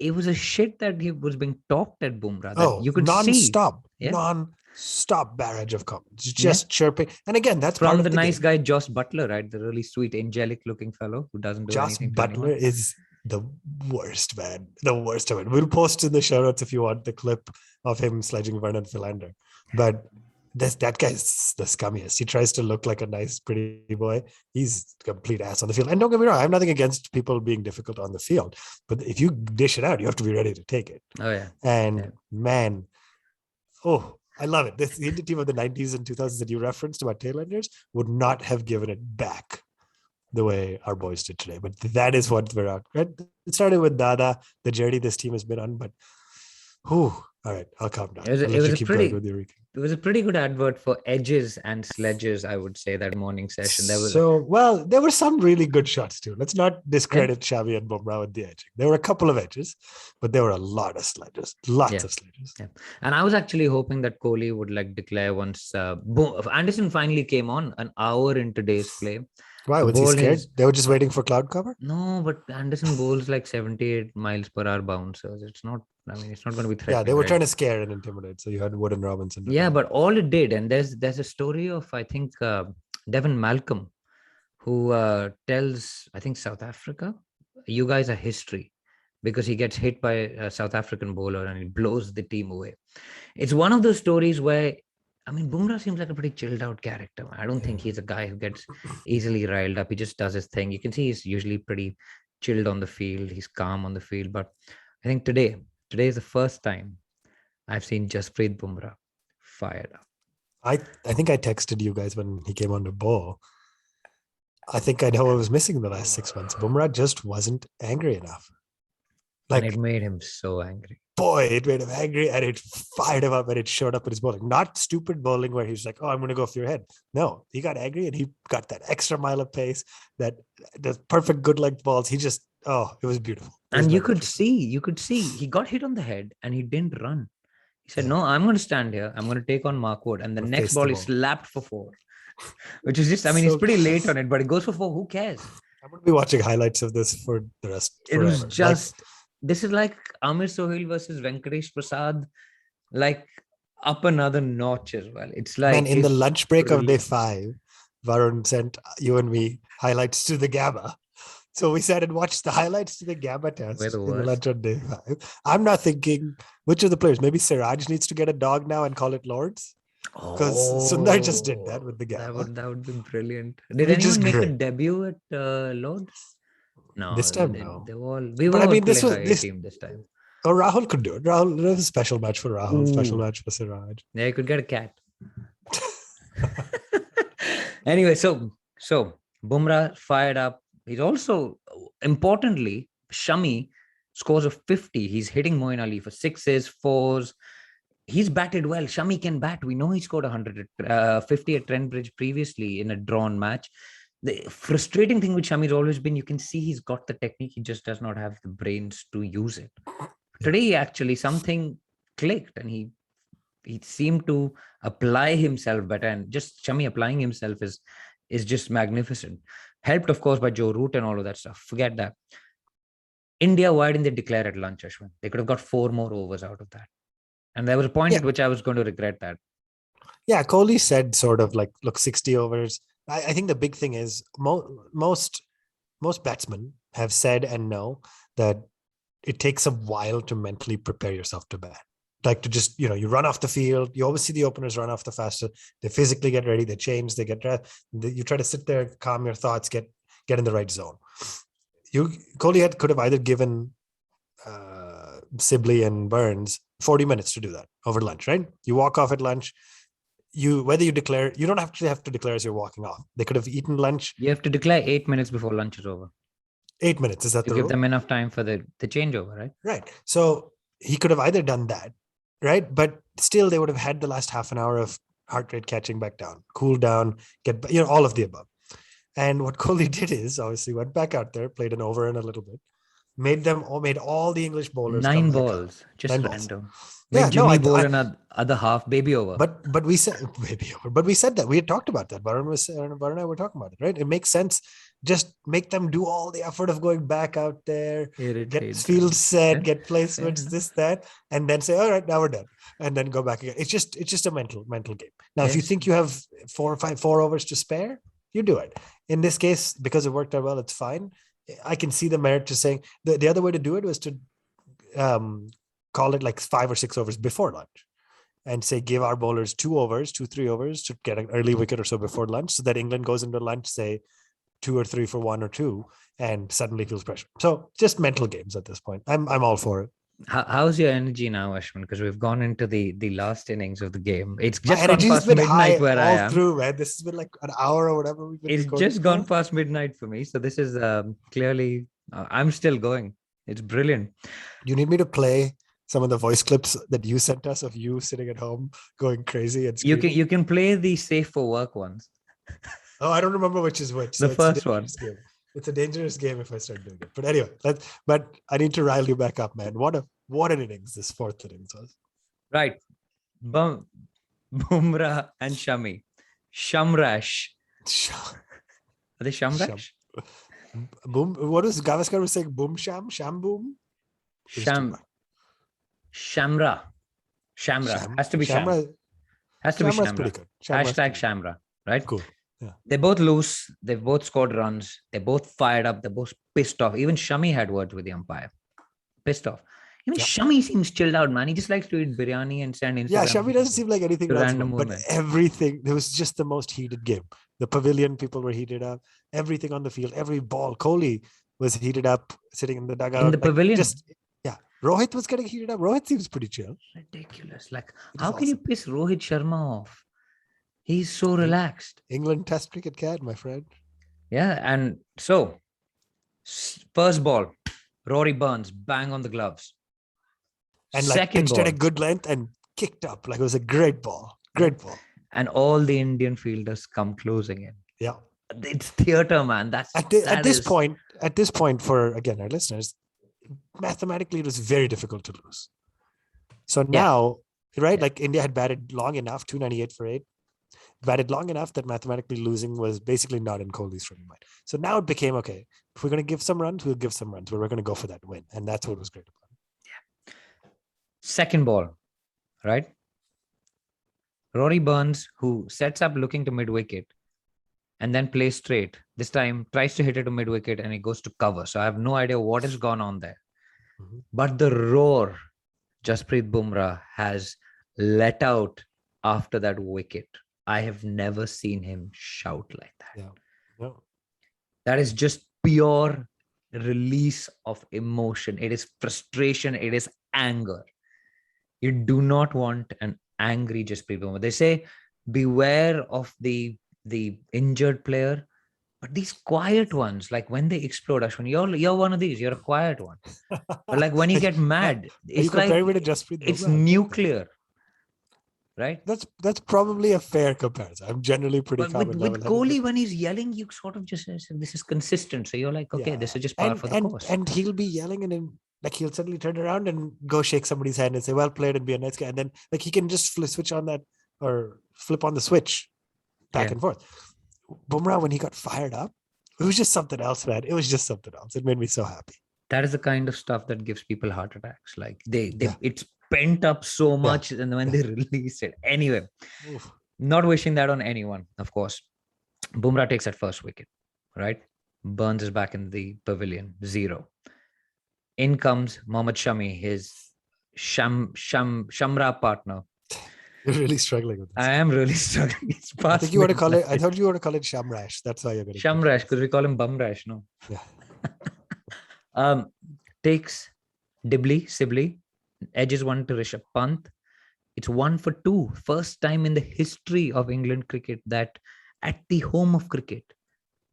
It was a shit that he was being talked at Bumrah that you could non-stop, see. Yeah. non-stop barrage of comments, just chirping. And again, that's from part of the nice game. guy Josh Butler, right? The really sweet, angelic-looking fellow who doesn't do Josh anything. Butler is the worst, man. The worst of it. We'll post in the show notes if you want the clip of him sledging Vernon Philander. But that guy's the scummiest. He tries to look like a nice, pretty boy. He's a complete ass on the field. And don't get me wrong, I have nothing against people being difficult on the field. But if you dish it out, you have to be ready to take it. Oh, yeah. And man, I love it. This Indian team of the 90s and 2000s that you referenced about tailenders would not have given it back the way our boys did today. But that is what we're on. Right? It started with Dada, the journey this team has been on. But, all right, I'll calm down. I'll let you keep going with your recap. It was a pretty good advert for edges and sledges, I would say, that morning session. There were some really good shots too. Let's not discredit Shami and Bumrah with the edging. There were a couple of edges, but there were a lot of sledges, lots of sledges. Yeah. And I was actually hoping that Kohli would declare once Anderson finally came on an hour into today's play. Why? Was he scared? They were just waiting for cloud cover? No, but Anderson bowls 78 miles per hour bouncers. It's not going to be threatening. Yeah, they were trying to scare and intimidate. So you had Wood and Robinson. Yeah, but all it did, and there's a story of, I think, Devon Malcolm, who tells, I think, South Africa, you guys are history, because he gets hit by a South African bowler and he blows the team away. It's one of those stories where, Bumrah seems like a pretty chilled out character. I don't think he's a guy who gets easily riled up. He just does his thing. You can see he's usually pretty chilled on the field. He's calm on the field. But I think today is the first time I've seen Jasprit Bumrah fired up. I think I texted you guys when he came on the bowl. I think I know what was missing in the last 6 months. Bumrah just wasn't angry enough. And it made him so angry. Boy, it made him angry and it fired him up and it showed up in his bowling. Not stupid bowling where he's like, I'm going to go for your head. No, he got angry and he got that extra mile of pace, the perfect good length balls. He just, it was beautiful. And you could see he got hit on the head and he didn't run. He said, no, I'm going to stand here. I'm going to take on Mark Wood. And the next ball he slapped for 4, which is just, he's pretty late on it, but it goes for 4. Who cares? I'm going to be watching highlights of this for the rest. It was just... This is like Amir Sohail versus Venkatesh Prasad, up another notch as well. It's like... Man, in the lunch break of day 5, Varun sent you and me highlights to the Gamma. So we sat and watched the highlights to the Gamma test in the lunch on day 5. I'm not thinking, which of the players? Maybe Siraj needs to get a dog now and call it Lords? Because Sundar just did that with the Gamma. That would be brilliant. Did anyone make a debut at Lords? No, this time, no. We were playing this team this time. Oh, Rahul could do it. Rahul, it was a special match for Rahul, special match for Siraj. Yeah, you could get a cat. Anyway, so Bumrah fired up. He's also, importantly, Shami scores of 50. He's hitting Moeen Ali for 6s, 4s. He's batted well. Shami can bat. We know he scored 50 at Trent Bridge previously in a drawn match. The frustrating thing with Shami has always been, you can see he's got the technique. He just does not have the brains to use it. Today, actually, something clicked and he seemed to apply himself better. And just Shami applying himself is just magnificent. Helped, of course, by Joe Root and all of that stuff. Forget that. India, why didn't they declare at lunch, Ashwin? They could have got 4 more overs out of that. And there was a point at which I was going to regret that. Yeah, Kohli said sort of like, look, 60 overs. I think the big thing is most batsmen have said and know that it takes a while to mentally prepare yourself to bat. Like to just, you run off the field. You always see the openers run off the fastest. They physically get ready. They change. They get dressed. You try to sit there, calm your thoughts, get in the right zone. Kohli could have either given Sibley and Burns 40 minutes to do that over lunch, right? You walk off at lunch. Whether you declare, you don't actually have to declare as you're walking off. They could have eaten lunch. You have to declare 8 minutes before lunch is over. 8 minutes, is that the rule? To give them enough time for the changeover, right? Right. So he could have either done that, right? But still, they would have had the last half an hour of heart rate catching back down, cool down, get all of the above. And what Kohli did is obviously went back out there, played an over and a little bit, made all the English bowlers come Nine back out. balls, just 9 balls. random. Yeah, Made no, Jimmy bowl another other half, baby over. but we said maybe over. But we said that we had talked about that. Varun and I were talking about it, right? It makes sense. Just make them do all the effort of going back out there, get field set, get placements, this, that, and then say, all right, now we're done. And then go back again. It's just a mental game. Now, if you think you have 4 overs to spare, you do it. In this case, because it worked out well, it's fine. I can see the merit to saying the other way to do it was to call it like 5 or 6 overs before lunch and say, give our bowlers 3 overs to get an early wicket or so before lunch, so that England goes into lunch, say 2 or 3 for 1 or 2, and suddenly feels pressure. So just mental games at this point. I'm all for it. How's your energy now, Ashwin? Because we've gone into the last innings of the game. It's My just gone energy's past been midnight high where I am. through, man. This has been like an hour or whatever we've been It's recording just for. gone past midnight for me. So this is clearly, I'm still going. It's brilliant. You need me to play some of the voice clips that you sent us of you sitting at home going crazy and screaming? You can play the safe for work ones. Oh, I don't remember which is which. The first one. Game. It's a dangerous game if I start doing it. But anyway, but I need to rile you back up, man. What an innings this 4th innings was. Right. Bumrah and Shami. Shamrash. Are they Shamrash? Boom. What was Gavaskar was saying? Boom sham? Sham boom? Shamra. Has to be Shamra. Has to be Shamra. Pretty good. Hashtag Shamra. Right? Cool. Yeah. They're both loose. They've both scored runs. They're both fired up. They're both pissed off. Even Shami had words with the umpire. Pissed off. Even Shami seems chilled out, man. He just likes to eat biryani and send Instagram. Yeah, Shami doesn't seem like anything else. Random But everything, it was just the most heated game. The pavilion, people were heated up. Everything on the field, every ball. Kohli was heated up, sitting in the dugout. In the pavilion? Rohit was getting heated up. Rohit seems pretty chill. Ridiculous. Like, how can you piss Rohit Sharma off? He's so relaxed. England Test cricket cat, my friend. Yeah, and so first ball, Rory Burns, bang on the gloves. And like pitched at a good length and kicked up. Like it was a great ball. Great ball. And all the Indian fielders come closing in. Yeah. It's theater, man. At this point, for again our listeners, mathematically it was very difficult to lose. So now, right, like India had batted long enough, 298 for 8, batted long enough that mathematically losing was basically not in Kohli's frame of mind. So now it became, okay, if we're going to give some runs, we'll give some runs, but we're going to go for that win. And that's what was great about it. Yeah. Second ball, right? Rory Burns, who sets up looking to mid-wicket and then plays straight. This time tries to hit it to mid-wicket and it goes to cover. So I have no idea what has gone on there. Mm-hmm. But the roar Jasprit Bumrah has let out after that wicket, I have never seen him shout like that. Yeah. No. That is just pure release of emotion. It is frustration. It is anger. You do not want an angry Jasprit Bumrah. They say beware of the injured player, but these quiet ones, like when they explode, Ashwin, you're one of these. You're a quiet one. But like when you get mad, it's like it's nuclear. Right? That's probably a fair comparison. I'm generally pretty with Kohli, when he's yelling, you sort of just say, this is consistent. So you're like, okay, this is just par for the course. And he'll be yelling and then like he'll suddenly turn around and go shake somebody's hand and say, well played and be a nice guy. And then like he can just switch on that or flip on the switch back and forth. Bumrah, when he got fired up, it was just something else, man. It was just something else. It made me so happy. That is the kind of stuff that gives people heart attacks. Like it's pent up so much and when they release it. Anyway, not wishing that on anyone, of course. Bumrah takes that first wicket, right? Burns is back in the pavilion, 0. In comes Mohammad Shami, his Shamra partner. You're really struggling with this. I am really struggling. It's past I thought you want to call it Shamrash. That's why you're going to Shamrash, because we call him Bumrash, no? Yeah. Takes Sibley, edges one to Rishabh Pant. It's 1 for 2. First time in the history of England cricket that at the home of cricket,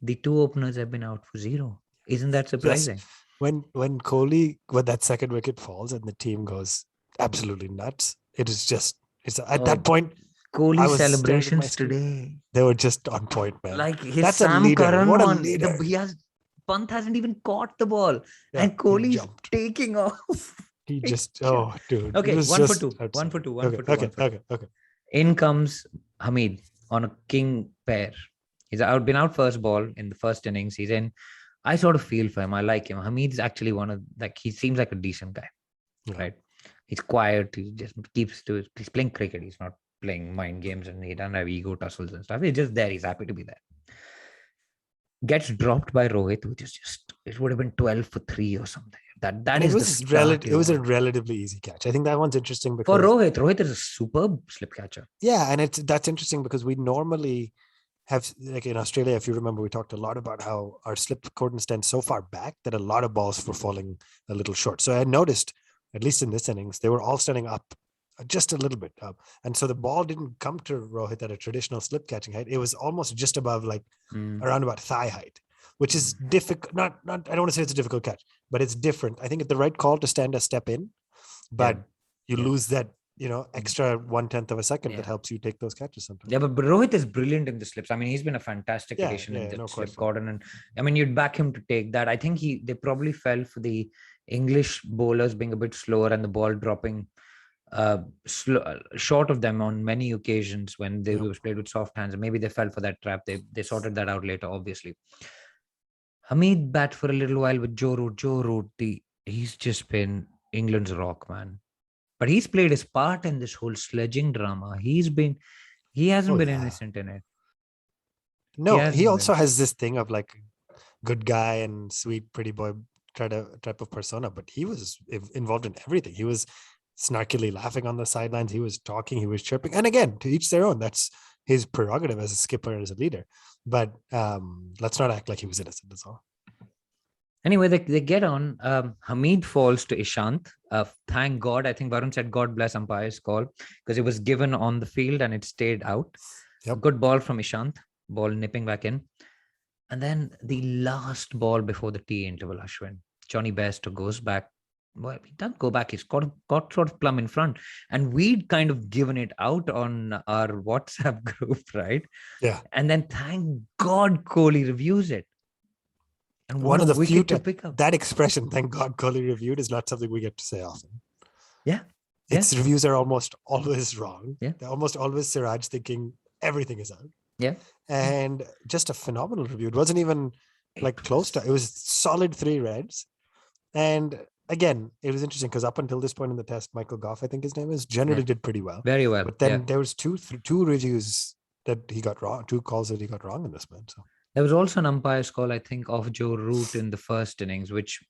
the 2 openers have been out for 0. Isn't that surprising? Yes. When Kohli, when that second wicket falls and the team goes absolutely nuts, it is just, at that point, Kohli was staring at my celebrations screen. today. They were just on point, man. Like his That's a Sam leader. Curran What a one. leader. Pant hasn't even caught the ball. Yeah, And he Kohli's jumped. taking off. He It's just, oh, dude. It okay, was one for just two. outside. One for two. One Okay, for two. okay, One for two. okay, okay. In comes Hamid on a king pair. He's been out first ball in the first innings. He's in. I sort of feel for him. I like him. Hamid's actually one of he seems like a decent guy, Yeah. right? He's quiet. He just keeps to. He's playing cricket. He's not playing mind games, and he doesn't have ego tussles and stuff. He's just there. He's happy to be there. Gets dropped by Rohit, which is just it would have been 12 for 3 or something. That And is it the was start it was a relatively easy catch. I think that one's interesting for because Rohit. Rohit is a superb slip catcher. yeah, and that's interesting because we normally have, like in Australia, if you remember, we talked a lot about how our slip cordon stands so far back that a lot of balls were falling a little short. So I noticed, at least in this innings, they were all standing up just a little bit up. And so the ball didn't come to Rohit at a traditional slip catching height. It was almost just above, like around about thigh height, which is difficult. Not I don't want to say it's a difficult catch, but it's different. I think it's the right call to stand a step in, but you lose that, extra 1/10 of a second that helps you take those catches sometimes. Yeah, but Rohit is brilliant in the slips. I mean, he's been a fantastic addition in the no slip question. cordon. And I mean, you'd back him to take that. I think they probably fell for the English bowlers being a bit slower and the ball dropping short of them on many occasions when they was played with soft hands. And maybe they fell for that trap. They sorted that out later, obviously. Hamid bat for a little while with Joe Root. Joe Root, he's just been England's rock, man. But he's played his part in this whole sledging drama. He hasn't been innocent in it. No, he also has this thing of like good guy and sweet pretty boy type of persona, but he was involved in everything. He was snarkily laughing on the sidelines. He was talking, he was chirping. And again, to each their own. That's his prerogative as a skipper and as a leader. But let's not act like he was innocent, that's all. Anyway, they get on. Hamid falls to Ishant. Thank God. I think Varun said, God bless umpire's call, because it was given on the field and it stayed out. Yep. Good ball from Ishant. Ball nipping back in. And then the last ball before the tea interval, Ashwin. Johnny Bairstow goes back. Well, he doesn't go back. He's got sort of plumb in front. And we'd kind of given it out on our WhatsApp group, right? Yeah. And then thank God Kohli reviews it. And one of the few to pick up. That expression, thank God Kohli reviewed, is not something we get to say often. Yeah. Its reviews are almost always wrong. Yeah. They're almost always Siraj thinking everything is out. Yeah. And just a phenomenal review. It wasn't even like close to it. Was solid 3 reds. And again, it was interesting because up until this point in the test, Michael Goff, I think his name is, generally did pretty well. Very well. But then there was two reviews that he got wrong, 2 calls that he got wrong in this one. So there was also an umpire's call, I think, of Joe Root in the first innings, which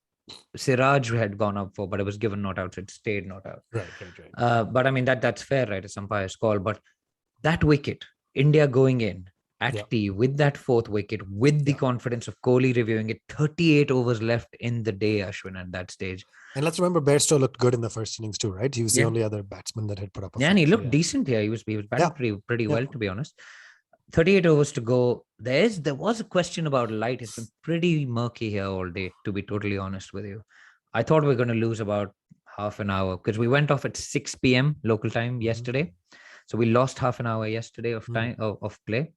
Siraj had gone up for, but it was given not out, so it stayed not out. Right. But I mean, that's fair, right? It's umpire's call. But that wicket, India going in at tea with that 4th wicket, with the confidence of Kohli reviewing it, 38 overs left in the day, Ashwin, at that stage. And let's remember, Bairstow looked good in the first innings too, right? He was the only other batsman that had put up a and he looked decent here. He was batting pretty well, to be honest. 38 overs to go. There was a question about light. It's been pretty murky here all day, to be totally honest with you. I thought we were going to lose about half an hour because we went off at 6 p.m. local time yesterday. So we lost half an hour yesterday of time of play.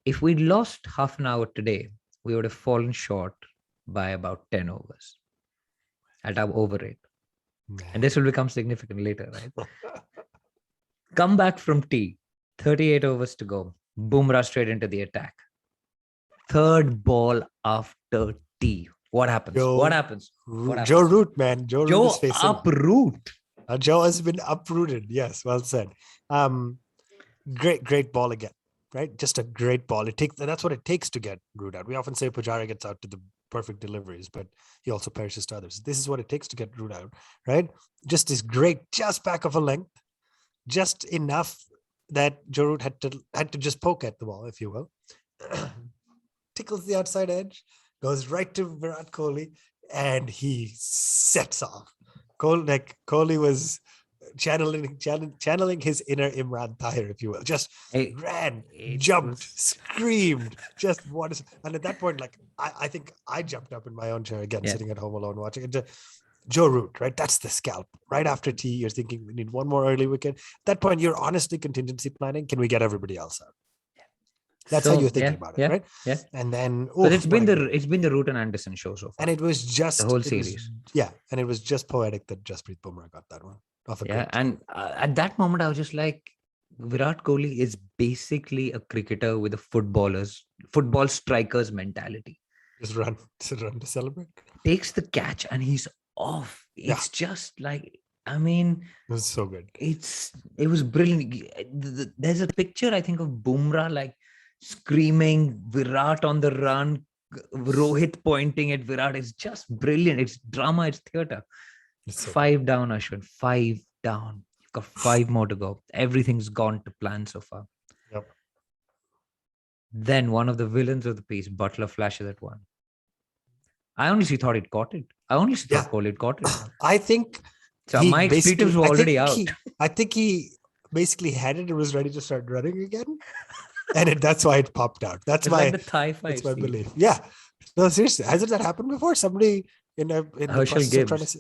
If we'd lost half an hour today, we would have fallen short by about 10 overs at our over rate. And this will become significant later, right? Come back from tea. 38 overs to go. Bumrah straight into the attack. 3rd ball after tea. What happens? What happens? Joe Root, man. Joe Root is facing uproot. Joe has been uprooted. Yes, well said. Great ball again, right? Just a great ball. That's what it takes to get Root out. We often say Pujara gets out to the perfect deliveries, but he also perishes to others. This is what it takes to get Root out, right? Just this great, just back of a length, just enough that Joe Root had to just poke at the ball, if you will. Tickles the outside edge, goes right to Virat Kohli, and he sets off. Kohli was channeling his inner Imran Tahir, if you will. Just ran, jumped, screamed, just what is. And at that point, like I think I jumped up in my own chair again, sitting at home alone watching it. Joe Root, right? That's the scalp. Right after tea, you're thinking we need one more early wicket. At that point, you're honestly contingency planning. Can we get everybody else out? That's how So you're thinking about it, yeah, right? yeah. And then, Because what a game. it's been the Root and Anderson show so And far, the whole series. and it was just poetic that Jasprit Bumrah got that one off a Yeah, great and at that moment, I was just like, Virat Kohli is basically a cricketer with a football striker's mentality. just run to celebrate. Takes the catch and he's off. Yeah. It's just like, I mean, It was so good. it was brilliant. There's a picture, I think, of Bumrah like screaming, Virat on the run, Rohit pointing at Virat. It's just brilliant. It's drama, it's theater. It's so 5 down, Ashwin. 5 down. You've got 5 more to go. Everything's gone to plan so far. Yep. Then one of the villains of the piece, Butler, flashes at one. I honestly thought it caught it. I honestly thought Kohli had caught it. I think So my expletives were already out. I think he basically had it and was ready to start running again. And that's why it popped out. That's like the Thai fight. That's my belief. Yeah. No, seriously. Hasn't that happened before? Somebody in the process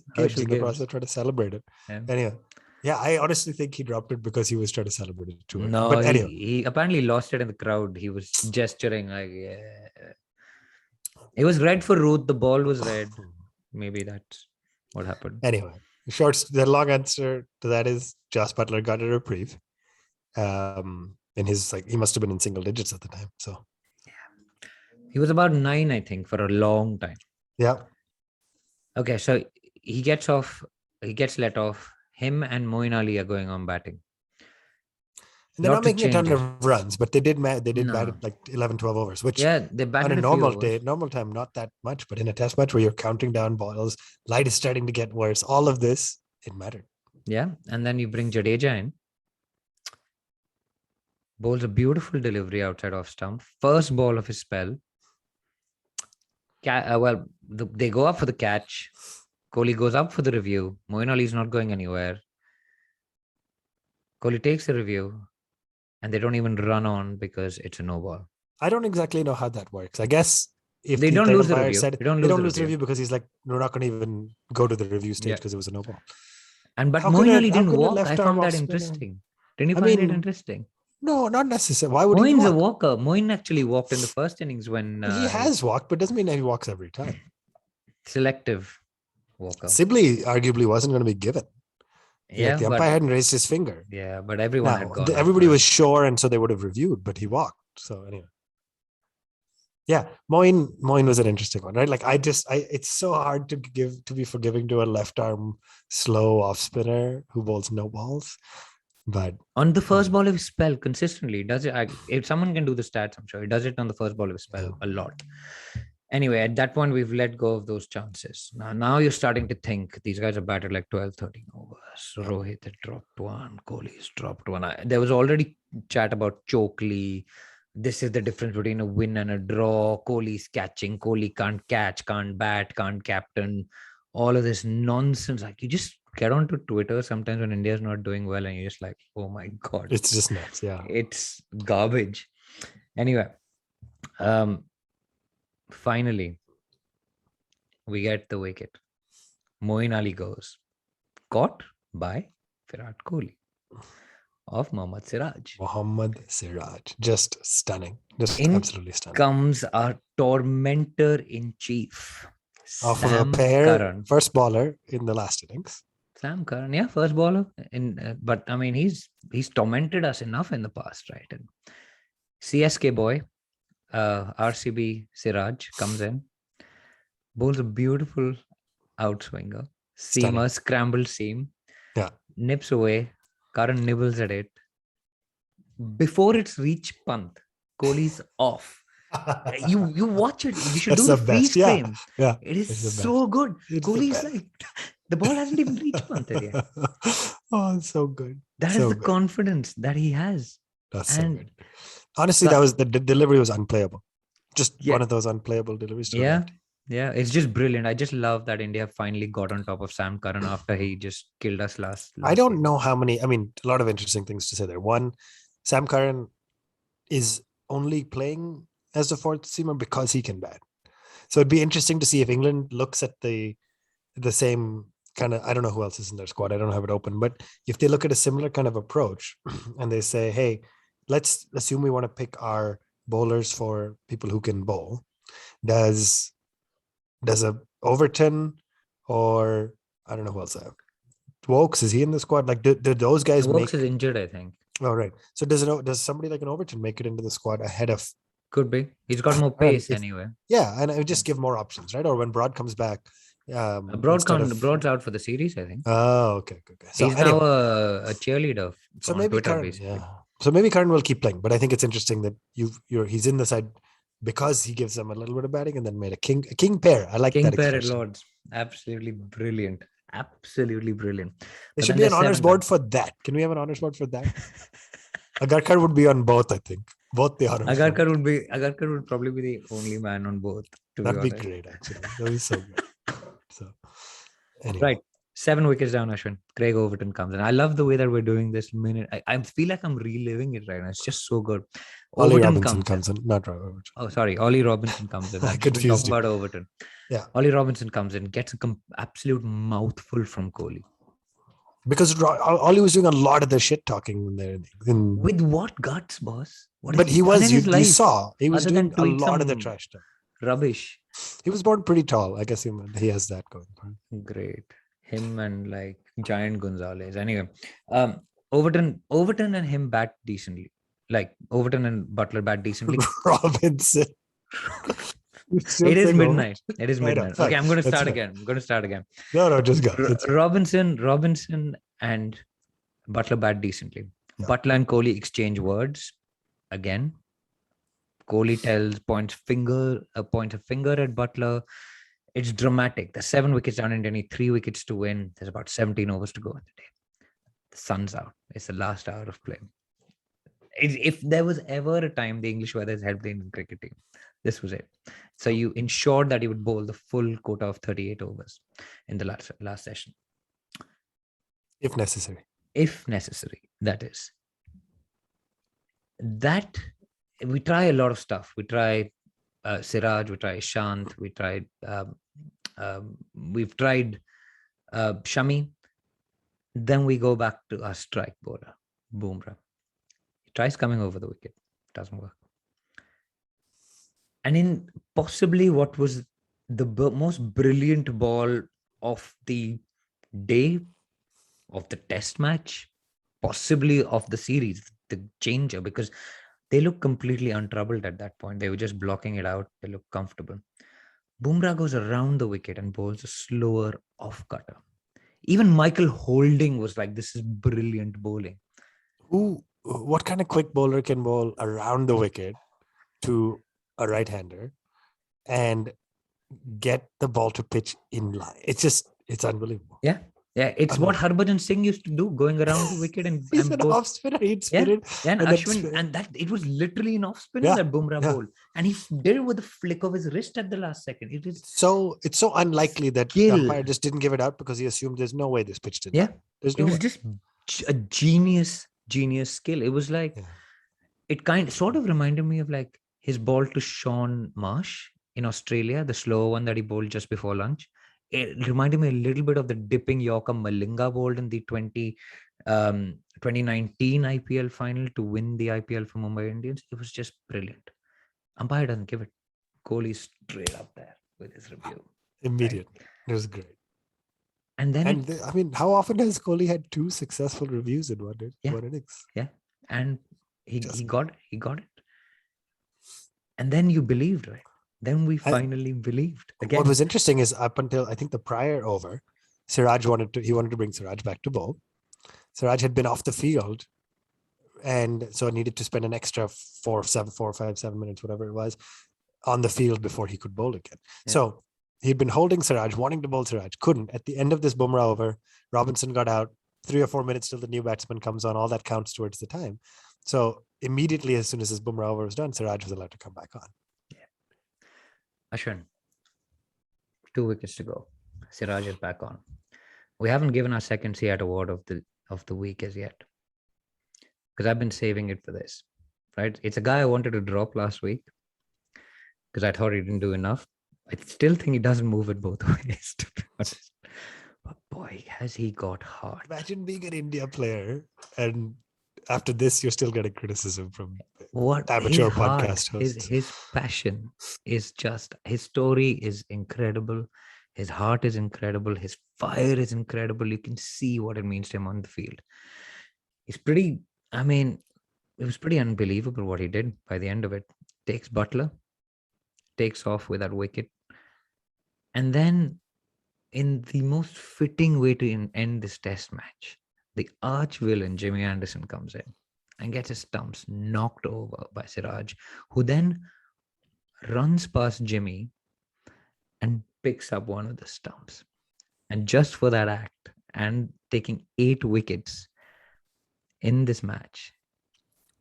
of trying to celebrate it. Yeah. Anyway. Yeah, I honestly think he dropped it because he was trying to celebrate it too. No, but anyway. He apparently lost it in the crowd. He was gesturing like, yeah. It was red for Root. The ball was red. Maybe that's what happened. Anyway, the long answer to that is Joss Butler got a reprieve. And he must have been in single digits at the time. So yeah, he was about 9, I think, for a long time. Yeah. Okay, so he gets let off. Him and Moeen Ali are going on batting. And they're not making a ton of runs, but they did bat it like 11, 12 overs, which they batted on a normal time, not that much, but in a test match where you're counting down balls, light is starting to get worse. All of this, it mattered. Yeah, and then you bring Jadeja in. Bowls a beautiful delivery outside off stump. First ball of his spell. They go up for the catch. Kohli goes up for the review. Moeen Ali is not going anywhere. Kohli takes the review. And they don't even run on because it's a no ball. I don't exactly know how that works. I guess if they don't lose the review, they don't lose the review because he's like, we're not going to even go to the review stage because it was a no ball. And but Moeen Ali didn't walk. I found that interesting. Didn't you find it interesting? No, not necessarily. Why would Moeen's he a walker. Moeen actually walked in the first innings when he has walked, but doesn't mean that he walks every time. Selective walker. Sibley arguably wasn't going to be given. Yeah, the umpire hadn't raised his finger. Yeah, but everyone had gone. Everybody was sure, and so they would have reviewed, but he walked. So anyway, yeah, Moeen was an interesting one, right? Like it's so hard to be forgiving to a left arm slow off spinner who bowls no balls. But on the first ball of his spell, consistently does it. If someone can do the stats, I'm sure he does it on the first ball of his spell a lot. Anyway, at that point, we've let go of those chances. Now you're starting to think these guys are batted like 12, 13 overs. Rohit had dropped one. Kohli's dropped one. There was already chat about Chokli. This is the difference between a win and a draw. Kohli's catching. Kohli can't catch, can't bat, can't captain. All of this nonsense. Like you just get onto Twitter sometimes when India's not doing well and you're just like, oh my God. It's just nuts. Yeah. It's garbage. Anyway, finally, we get the wicket. Moeen Ali goes. Caught by Virat Kohli of Mohammad Siraj. Just stunning. Just absolutely stunning. Comes our tormentor in chief. Of a pair, Curran. First bowler in the last innings. Sam Curran, yeah, first bowler. But I mean, he's tormented us enough in the past, right? And CSK boy, RCB Siraj comes in, bowls a beautiful outswinger, seamer, scrambled seam, nips away, Curran nibbles at it. Before it's reached punt, Kohli's off. You watch it. You should do the freeze frame. Yeah, it is so good. Kohli's like, the ball hasn't even reached punt yet. Oh, it's so good. That is the confidence that he has. That's so good. Honestly, that was the delivery was unplayable. Just one of those unplayable deliveries. Yeah, it's just brilliant. I just love that India finally got on top of Sam Curran after he just killed us last I don't know how many. I mean, a lot of interesting things to say there. One, Sam Curran is only playing as a fourth seamer because he can bat. So it'd be interesting to see if England looks at the same kind of, I don't know who else is in their squad. I don't have it open, but if they look at a similar kind of approach and they say, hey, let's assume we want to pick our bowlers for people who can bowl. Does a Overton or I don't know who else I have. Wokes, is he in the squad? Like, do those guys Wokes make? is injured, I think. Oh, right. So does somebody like an Overton make it into the squad ahead of? Could be. He's got more pace anyway. Yeah, and I would just give more options, right? Or when Broad comes back, Broad's out for the series, I think. Oh, okay. So he's anyway, now a cheerleader so on maybe Twitter, Karan, basically. yeah. So maybe Karan will keep playing, but I think it's interesting that he's in the side because he gives them a little bit of batting and then made a king pair. I like King that pair at expression. Lords. Absolutely brilliant. Absolutely brilliant. There should be an honors board for that. Can we have an honors board for that? Agarkar would be on both, I think. Both the honors. Agarkar would probably be the only man on both. That'd be great, actually. That'd be so good. So, anyway. Right. 7 wickets down, Ashwin. Craig Overton comes in. I love the way that we're doing this minute. I feel like I'm reliving it right now. It's just so good. Ollie Robinson comes in. Not Robinson. Oh, sorry. Ollie Robinson comes in. I confused you. About Overton. Yeah. Ollie Robinson comes in, gets an absolute mouthful from Kohli. Because Ollie was doing a lot of the shit talking in there. With what guts, boss? But he was, you saw, he was doing a lot of the trash talk. Rubbish. He was born pretty tall. I guess he has that going for him. Great. Him and like Giant Gonzalez. Anyway, Overton and him bat decently. Like Overton and Butler bat decently. Robinson. It is midnight. It is midnight. Okay, I'm going to start again. No, just go. Robinson and Butler bat decently. Yeah. Butler and Kohli exchange words again. Kohli points a finger at Butler. It's dramatic. There's 7 wickets down and only 3 wickets to win. There's about 17 overs to go in the day. The sun's out. It's the last hour of play. If there was ever a time the English weather has helped the Indian cricket team, this was it. So you ensured that he would bowl the full quota of 38 overs in the last session. If necessary. If necessary, that is. That, we try a lot of stuff. We try Siraj, we try Ishant, we've tried Shami. Then we go back to our strike bowler, Bumrah. He tries coming over the wicket. Doesn't work. And in possibly what was the most brilliant ball of the day, of the test match, possibly of the series, the changer, because they look completely untroubled at that point. They were just blocking it out. They look comfortable. Bumrah goes around the wicket and bowls a slower off-cutter. Even Michael Holding was like, this is brilliant bowling. What kind of quick bowler can bowl around the wicket to a right-hander and get the ball to pitch in line? It's unbelievable. Yeah. Yeah, it's what Harbhajan Singh used to do, going around the wicket and he's an off spinner. He'd spin it. Yeah, and Ashwin, and that it was literally an off spinner that Bumrah bowled, and he did it with a flick of his wrist at the last second. It's so unlikely that the umpire just didn't give it out because he assumed there's no way this pitched in. Yeah, it was just a genius skill. It was like it sort of reminded me of like his ball to Sean Marsh in Australia, the slow one that he bowled just before lunch. It reminded me a little bit of the dipping Yorker Malinga bowled in the 2019 IPL final to win the IPL for Mumbai Indians. It was just brilliant. Umpire doesn't give it. Kohli straight up there with his review. Immediately. Right? It was great. And then how often has Kohli had 2 successful reviews in one innings? Yeah. And he got it. And then you believed, right? Then we finally believed. Again. What was interesting is up until I think the prior over, Siraj wanted to bring Siraj back to bowl. Siraj had been off the field, and so needed to spend an extra 4, 5, 7 minutes, whatever it was, on the field before he could bowl again. Yeah. So he'd been holding Siraj, wanting to bowl Siraj, couldn't. At the end of this Bumrah over, Robinson got out. 3 or 4 minutes till the new batsman comes on. All that counts towards the time. So immediately, as soon as his Bumrah over was done, Siraj was allowed to come back on. Ashwin, 2 wickets to go. Siraj is back on. We haven't given our second Seat award of the week as yet, because I've been saving it for this. Right? It's a guy I wanted to drop last week because I thought he didn't do enough. I still think he doesn't move it both ways, to be honest. Boy, has he got heart. Imagine being an India player and after this, you're still getting criticism from What his amateur heart, podcast his hosts. his passion is just, his story is incredible. His heart is incredible. His fire is incredible. You can see what it means to him on the field. He's pretty, I mean, it was pretty unbelievable what he did by the end of it. Takes Butler, takes off with that wicket. And then, in the most fitting way to end this test match, the arch villain Jimmy Anderson comes in and gets his stumps knocked over by Siraj, who then runs past Jimmy and picks up one of the stumps. And just for that act and taking 8 wickets in this match,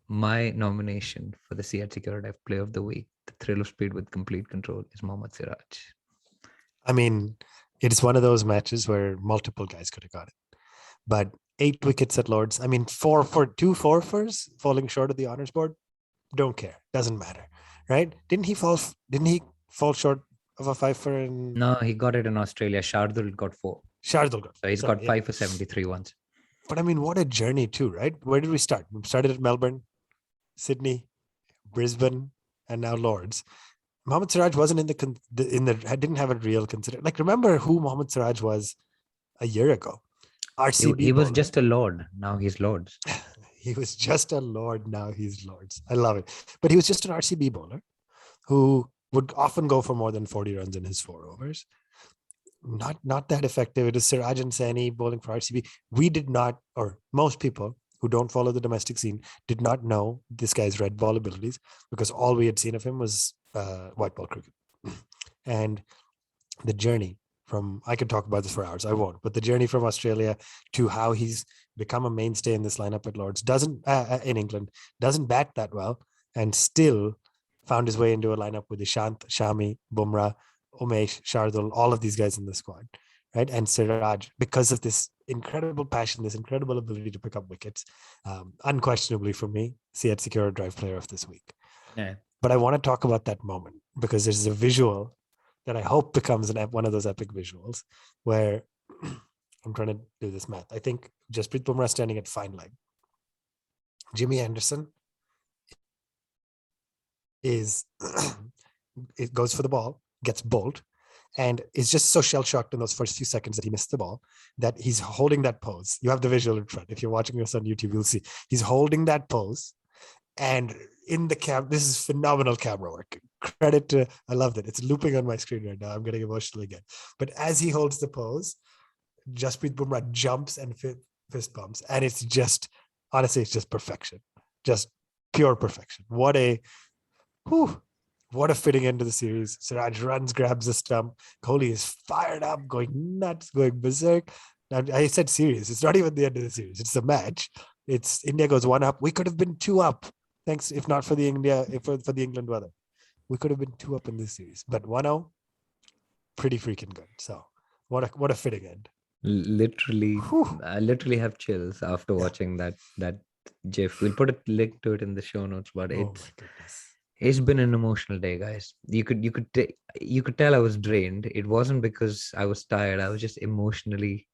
my nomination for the Seat Security Player of the Week, the thrill of speed with complete control, is Mohammad Siraj. I mean, it's one of those matches where multiple guys could have got it. But 8 wickets at Lords. I mean, 2 fours falling short of the honors board. Don't care. Doesn't matter. Right? Didn't he fall short of a 5 for in No, he got it in Australia. Shardul got 4. Shardul got? So he's Sorry, got 5 for 73 once. But I mean, what a journey too, right? Where did we start? We started at Melbourne, Sydney, Brisbane, and now Lords. Mohammad Siraj wasn't didn't have a real consider. Like, remember who Mohammad Siraj was a year ago? RCB He was bowler. just a lord. Now he's Lords. He was just a lord. Now he's Lords. I love it. But he was just an RCB bowler who would often go for more than 40 runs in his 4 overs. Not that effective. It was Siraj and Saini bowling for RCB. We did not, or most people who don't follow the domestic scene did not know this guy's red ball abilities, because all we had seen of him was white ball cricket. And the journey from, I could talk about this for hours, I won't, but the journey from Australia to how he's become a mainstay in this lineup at Lords, in England, doesn't bat that well, and still found his way into a lineup with Ishant, Shami, Bumrah, Umesh, Shardul, all of these guys in the squad, right? And Siraj, because of this incredible passion, this incredible ability to pick up wickets, unquestionably for me, Seat Secure Drive Player of this week. Yeah. But I want to talk about that moment because there's a visual that I hope becomes one of those epic visuals where I'm trying to do this math. I think Jasprit Bumrah standing at fine leg. Jimmy Anderson it goes for the ball, gets bowled, and is just so shell-shocked in those first few seconds that he missed the ball that he's holding that pose. You have the visual in front. If you're watching this on YouTube, you'll see he's holding that pose. And in the this is phenomenal camera work. Credit to, I loved it. It's looping on my screen right now. I'm getting emotional again. But as he holds the pose, Jasprit Bumrah jumps and fist bumps. And it's just, honestly, it's just perfection. Just pure perfection. What a fitting end to the series. Siraj runs, grabs the stump. Kohli is fired up, going nuts, going berserk. Now, I said series. It's not even the end of the series. It's a match. It's India goes 1 up. We could have been 2 up. Thanks, if not for the England weather. We could have been 2 up in this series. But 1-0, pretty freaking good. So what a fitting end. Literally, I literally have chills after watching that GIF. We'll put a link to it in the show notes, but it's been an emotional day, guys. You could tell I was drained. It wasn't because I was tired. I was just emotionally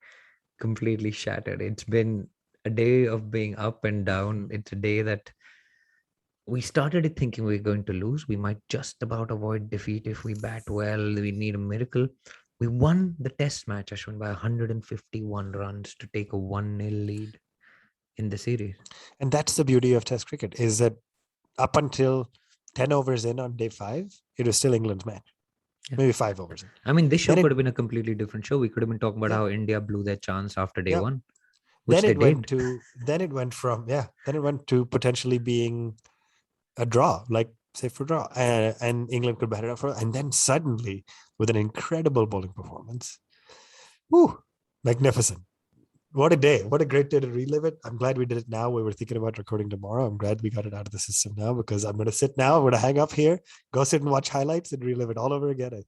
completely shattered. It's been a day of being up and down. It's a day that we started it thinking we are going to lose. We might just about avoid defeat if we bat well. We need a miracle. We won the test match, Ashwin, by 151 runs to take a 1-0 lead in the series. And that's the beauty of Test cricket, is that up until 10 overs in on day 5, it was still England's match. Yeah. Maybe 5 overs in. I mean, this show could have been a completely different show. We could have been talking about how India blew their chance after day 1. Which then it went to potentially being a draw, like say for draw, and England could bat it up and then suddenly with an incredible bowling performance, magnificent. What a day. What a great day to relive it. I'm glad we did it now. We were thinking about recording tomorrow. I'm glad we got it out of the system now, because I'm going to sit now. I'm going to hang up here, go sit and watch highlights and relive it all over again, I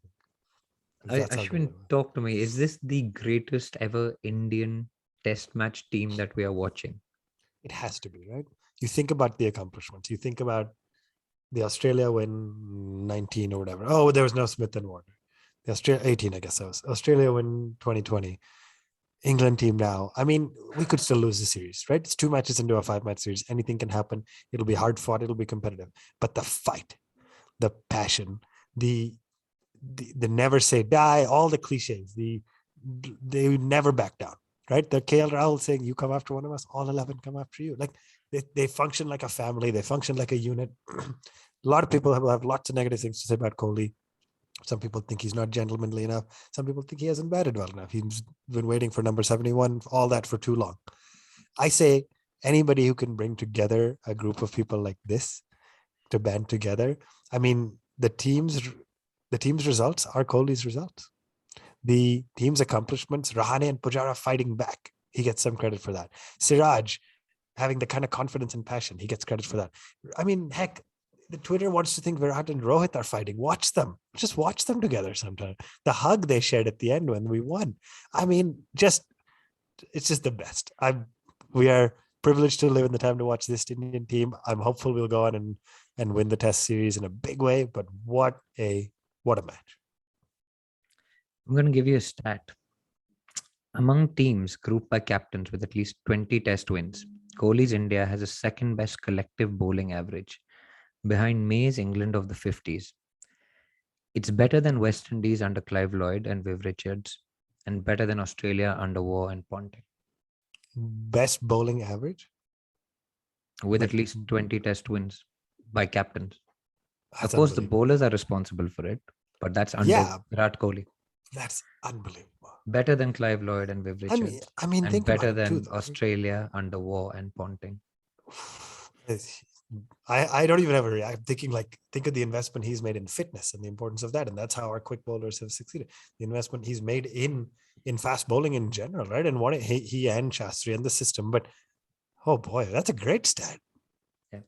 think. Ashwin, talk to me. Is this the greatest ever Indian test match team that we are watching? It has to be, right? You think about the accomplishments. You think about the Australia win 19 or whatever. Oh, there was no Smith and Warner. The Australia 18, I guess that was. Australia win 2020. England team now. I mean, we could still lose the series, right? It's 2 matches into a 5-match series. Anything can happen. It'll be hard fought. It'll be competitive. But the fight, the passion, the never say die, all the cliches, they never back down, right? The KL Rahul saying, "You come after one of us, all 11 come after you." Like they function like a family. They function like a unit. A lot of people have lots of negative things to say about Kohli. Some people think he's not gentlemanly enough. Some people think he hasn't batted well enough. He's been waiting for number 71, all that for too long. I say anybody who can bring together a group of people like this to band together. I mean, the team's results are Kohli's results. The team's accomplishments, Rahane and Pujara fighting back, he gets some credit for that. Siraj having the kind of confidence and passion, he gets credit for that. I mean, heck, the Twitter wants to think Virat and Rohit are fighting. Watch them. Just watch them together sometime. The hug they shared at the end when we won. I mean, it's just the best. We are privileged to live in the time to watch this Indian team. I'm hopeful we'll go on and win the Test series in a big way. But what a match! I'm going to give you a stat. Among teams grouped by captains with at least 20 Test wins, Kohli's India has a second best collective bowling average, behind May's England of the 50s. It's better than West Indies under Clive Lloyd and Viv Richards, and better than Australia under Waugh and Ponting. Best bowling average? With at least 20 Test wins by captains. Of course, the bowlers are responsible for it, but that's under Virat Kohli. That's unbelievable. Better than Clive Lloyd and Viv Richards. I mean, and think better about it than too, Australia under Waugh and Ponting. I don't even have a react. Think of the investment he's made in fitness and the importance of that, and that's how our quick bowlers have succeeded. The investment he's made in fast bowling in general, right? And what he and Shastri and the system. But oh boy, that's a great stat. Yeah,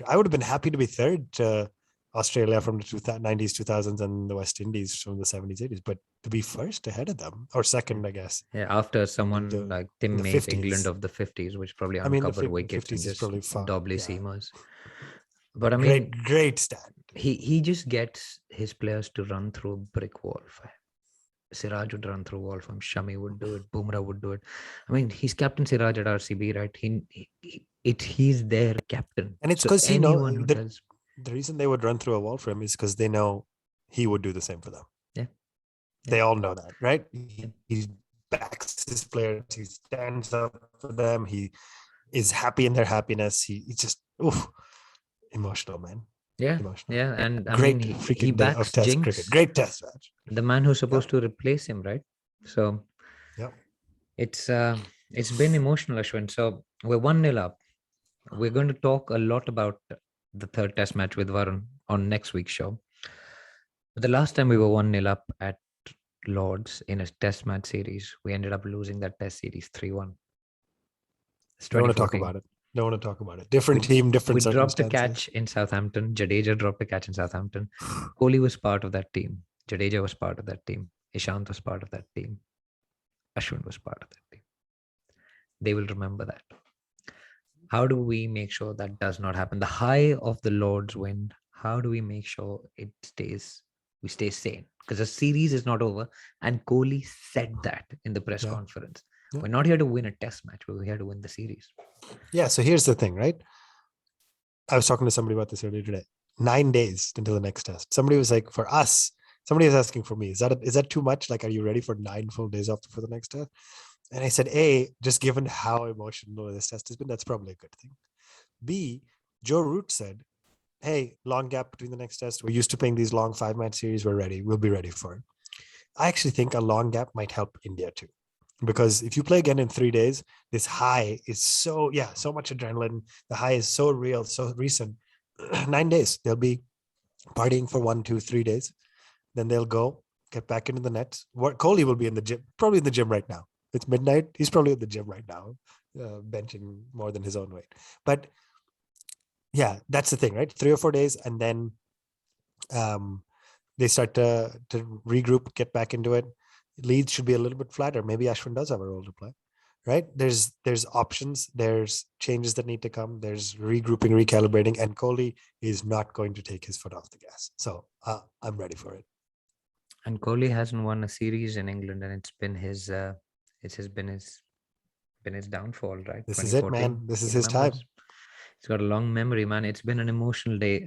I would have been happy to be third to Australia from the 90s, 2000s, and the West Indies from the 70s, 80s. But to be first ahead of them, or second, I guess. Yeah, after someone like Tim May's England of the 50s, which probably uncovered wickets and just doubly seamers. But I mean, great stat. He just gets his players to run through a brick wall for him. Siraj would run through a wall for him. Shami would do it. Bumrah would do it. I mean, he's captain Siraj at RCB, right? He's their captain. And it's because he knows the reason they would run through a wall for him is because they know he would do the same for them. Yeah. They all know that, right? He backs his players. He stands up for them. He is happy in their happiness. He's just emotional, man. Yeah, emotional. Yeah, and great he backs of Test Jinx, cricket. Great Test match. The man who's supposed to replace him, right? So, it's been emotional, Ashwin. So we're 1-0 up. We're going to talk a lot about the third Test match with Varun on next week's show. But the last time we were 1-0 up at Lords in a Test match series, we ended up losing that Test series 3-1. Don't want to talk about it. Different team, different circumstances. We dropped a catch in Southampton. Jadeja dropped a catch in Southampton. Kohli was part of that team. Jadeja was part of that team. Ishant was part of that team. Ashwin was part of that team. They will remember that. How do we make sure that does not happen? The high of the Lord's win, how do we make sure we stay sane? Because the series is not over. And Kohli said that in the press conference. Yeah. We're not here to win a Test match. We're here to win the series. Yeah. So here's the thing, right? I was talking to somebody about this earlier today. 9 days until the next Test. Somebody was like, for us, somebody is asking for me, is that too much? Like, are you ready for 9 full days off for the next Test? And I said, A, just given how emotional this Test has been, that's probably a good thing. B, Joe Root said, hey, long gap between the next Test. We're used to playing these long 5-match series. We're ready. We'll be ready for it. I actually think a long gap might help India too. Because if you play again in 3 days, this high is so much adrenaline. The high is so real, so recent. 9 days, they'll be partying for 1, 2, 3 days. Then they'll go, get back into the nets. Kohli will be in the gym, probably in the gym right now. It's midnight. He's probably in the gym right now, benching more than his own weight. But yeah, that's the thing, right? 3 or 4 days. And then they start to regroup, get back into it. Leeds should be a little bit flatter. Maybe Ashwin does have a role to play, right? There's options. There's changes that need to come. There's regrouping, recalibrating, and Kohli is not going to take his foot off the gas. So I'm ready for it. And Kohli hasn't won a series in England, and it's been his It has been his downfall, right? This is it, 2014. man. This He is his time. remembers. He's got a long memory, man. It's been an emotional day.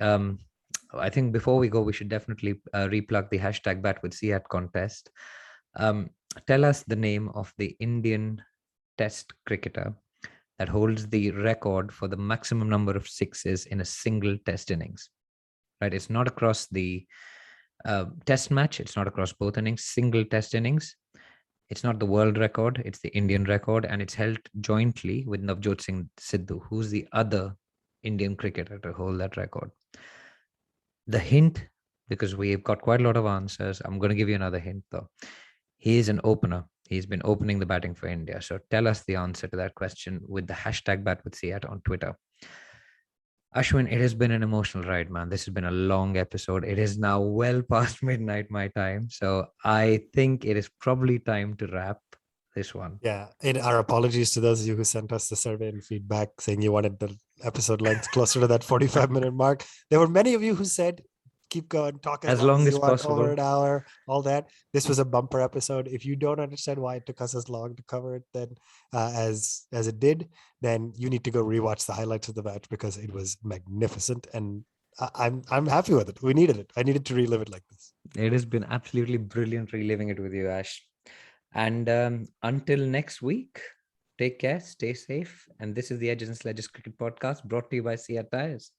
I think before we go, we should definitely replug the hashtag Bat with Siat contest. Um, Tell us the name of the Indian Test cricketer that holds the record for the maximum number of sixes in a single Test innings. Right? It's not across the Test match. It's not across both innings. Single Test innings. It's not the world record, it's the Indian record, and it's held jointly with Navjot Singh Sidhu, who's the other Indian cricketer to hold that record. The hint, because we've got quite a lot of answers, I'm going to give you another hint though. He is an opener. He's been opening the batting for India. So tell us the answer to that question with the hashtag BatWithSiat on Twitter. Ashwin, it has been an emotional ride, man. This has been a long episode. It is now well past midnight my time. So I think it is probably time to wrap this one. Yeah. And our apologies to those of you who sent us the survey and feedback saying you wanted the episode length closer to that 45-minute mark. There were many of you who said, keep going, talk as long as you want, possible. over an hour, all that. This was a bumper episode. If you don't understand why it took us as long to cover it then as it did, then you need to go rewatch the highlights of the match because it was magnificent. And I'm happy with it. We needed it. I needed to relive it like this. It has been absolutely brilliant reliving it with you, Ash. And until next week, take care, stay safe. And this is the Edges and Sledges Cricket Podcast brought to you by Sia Tires.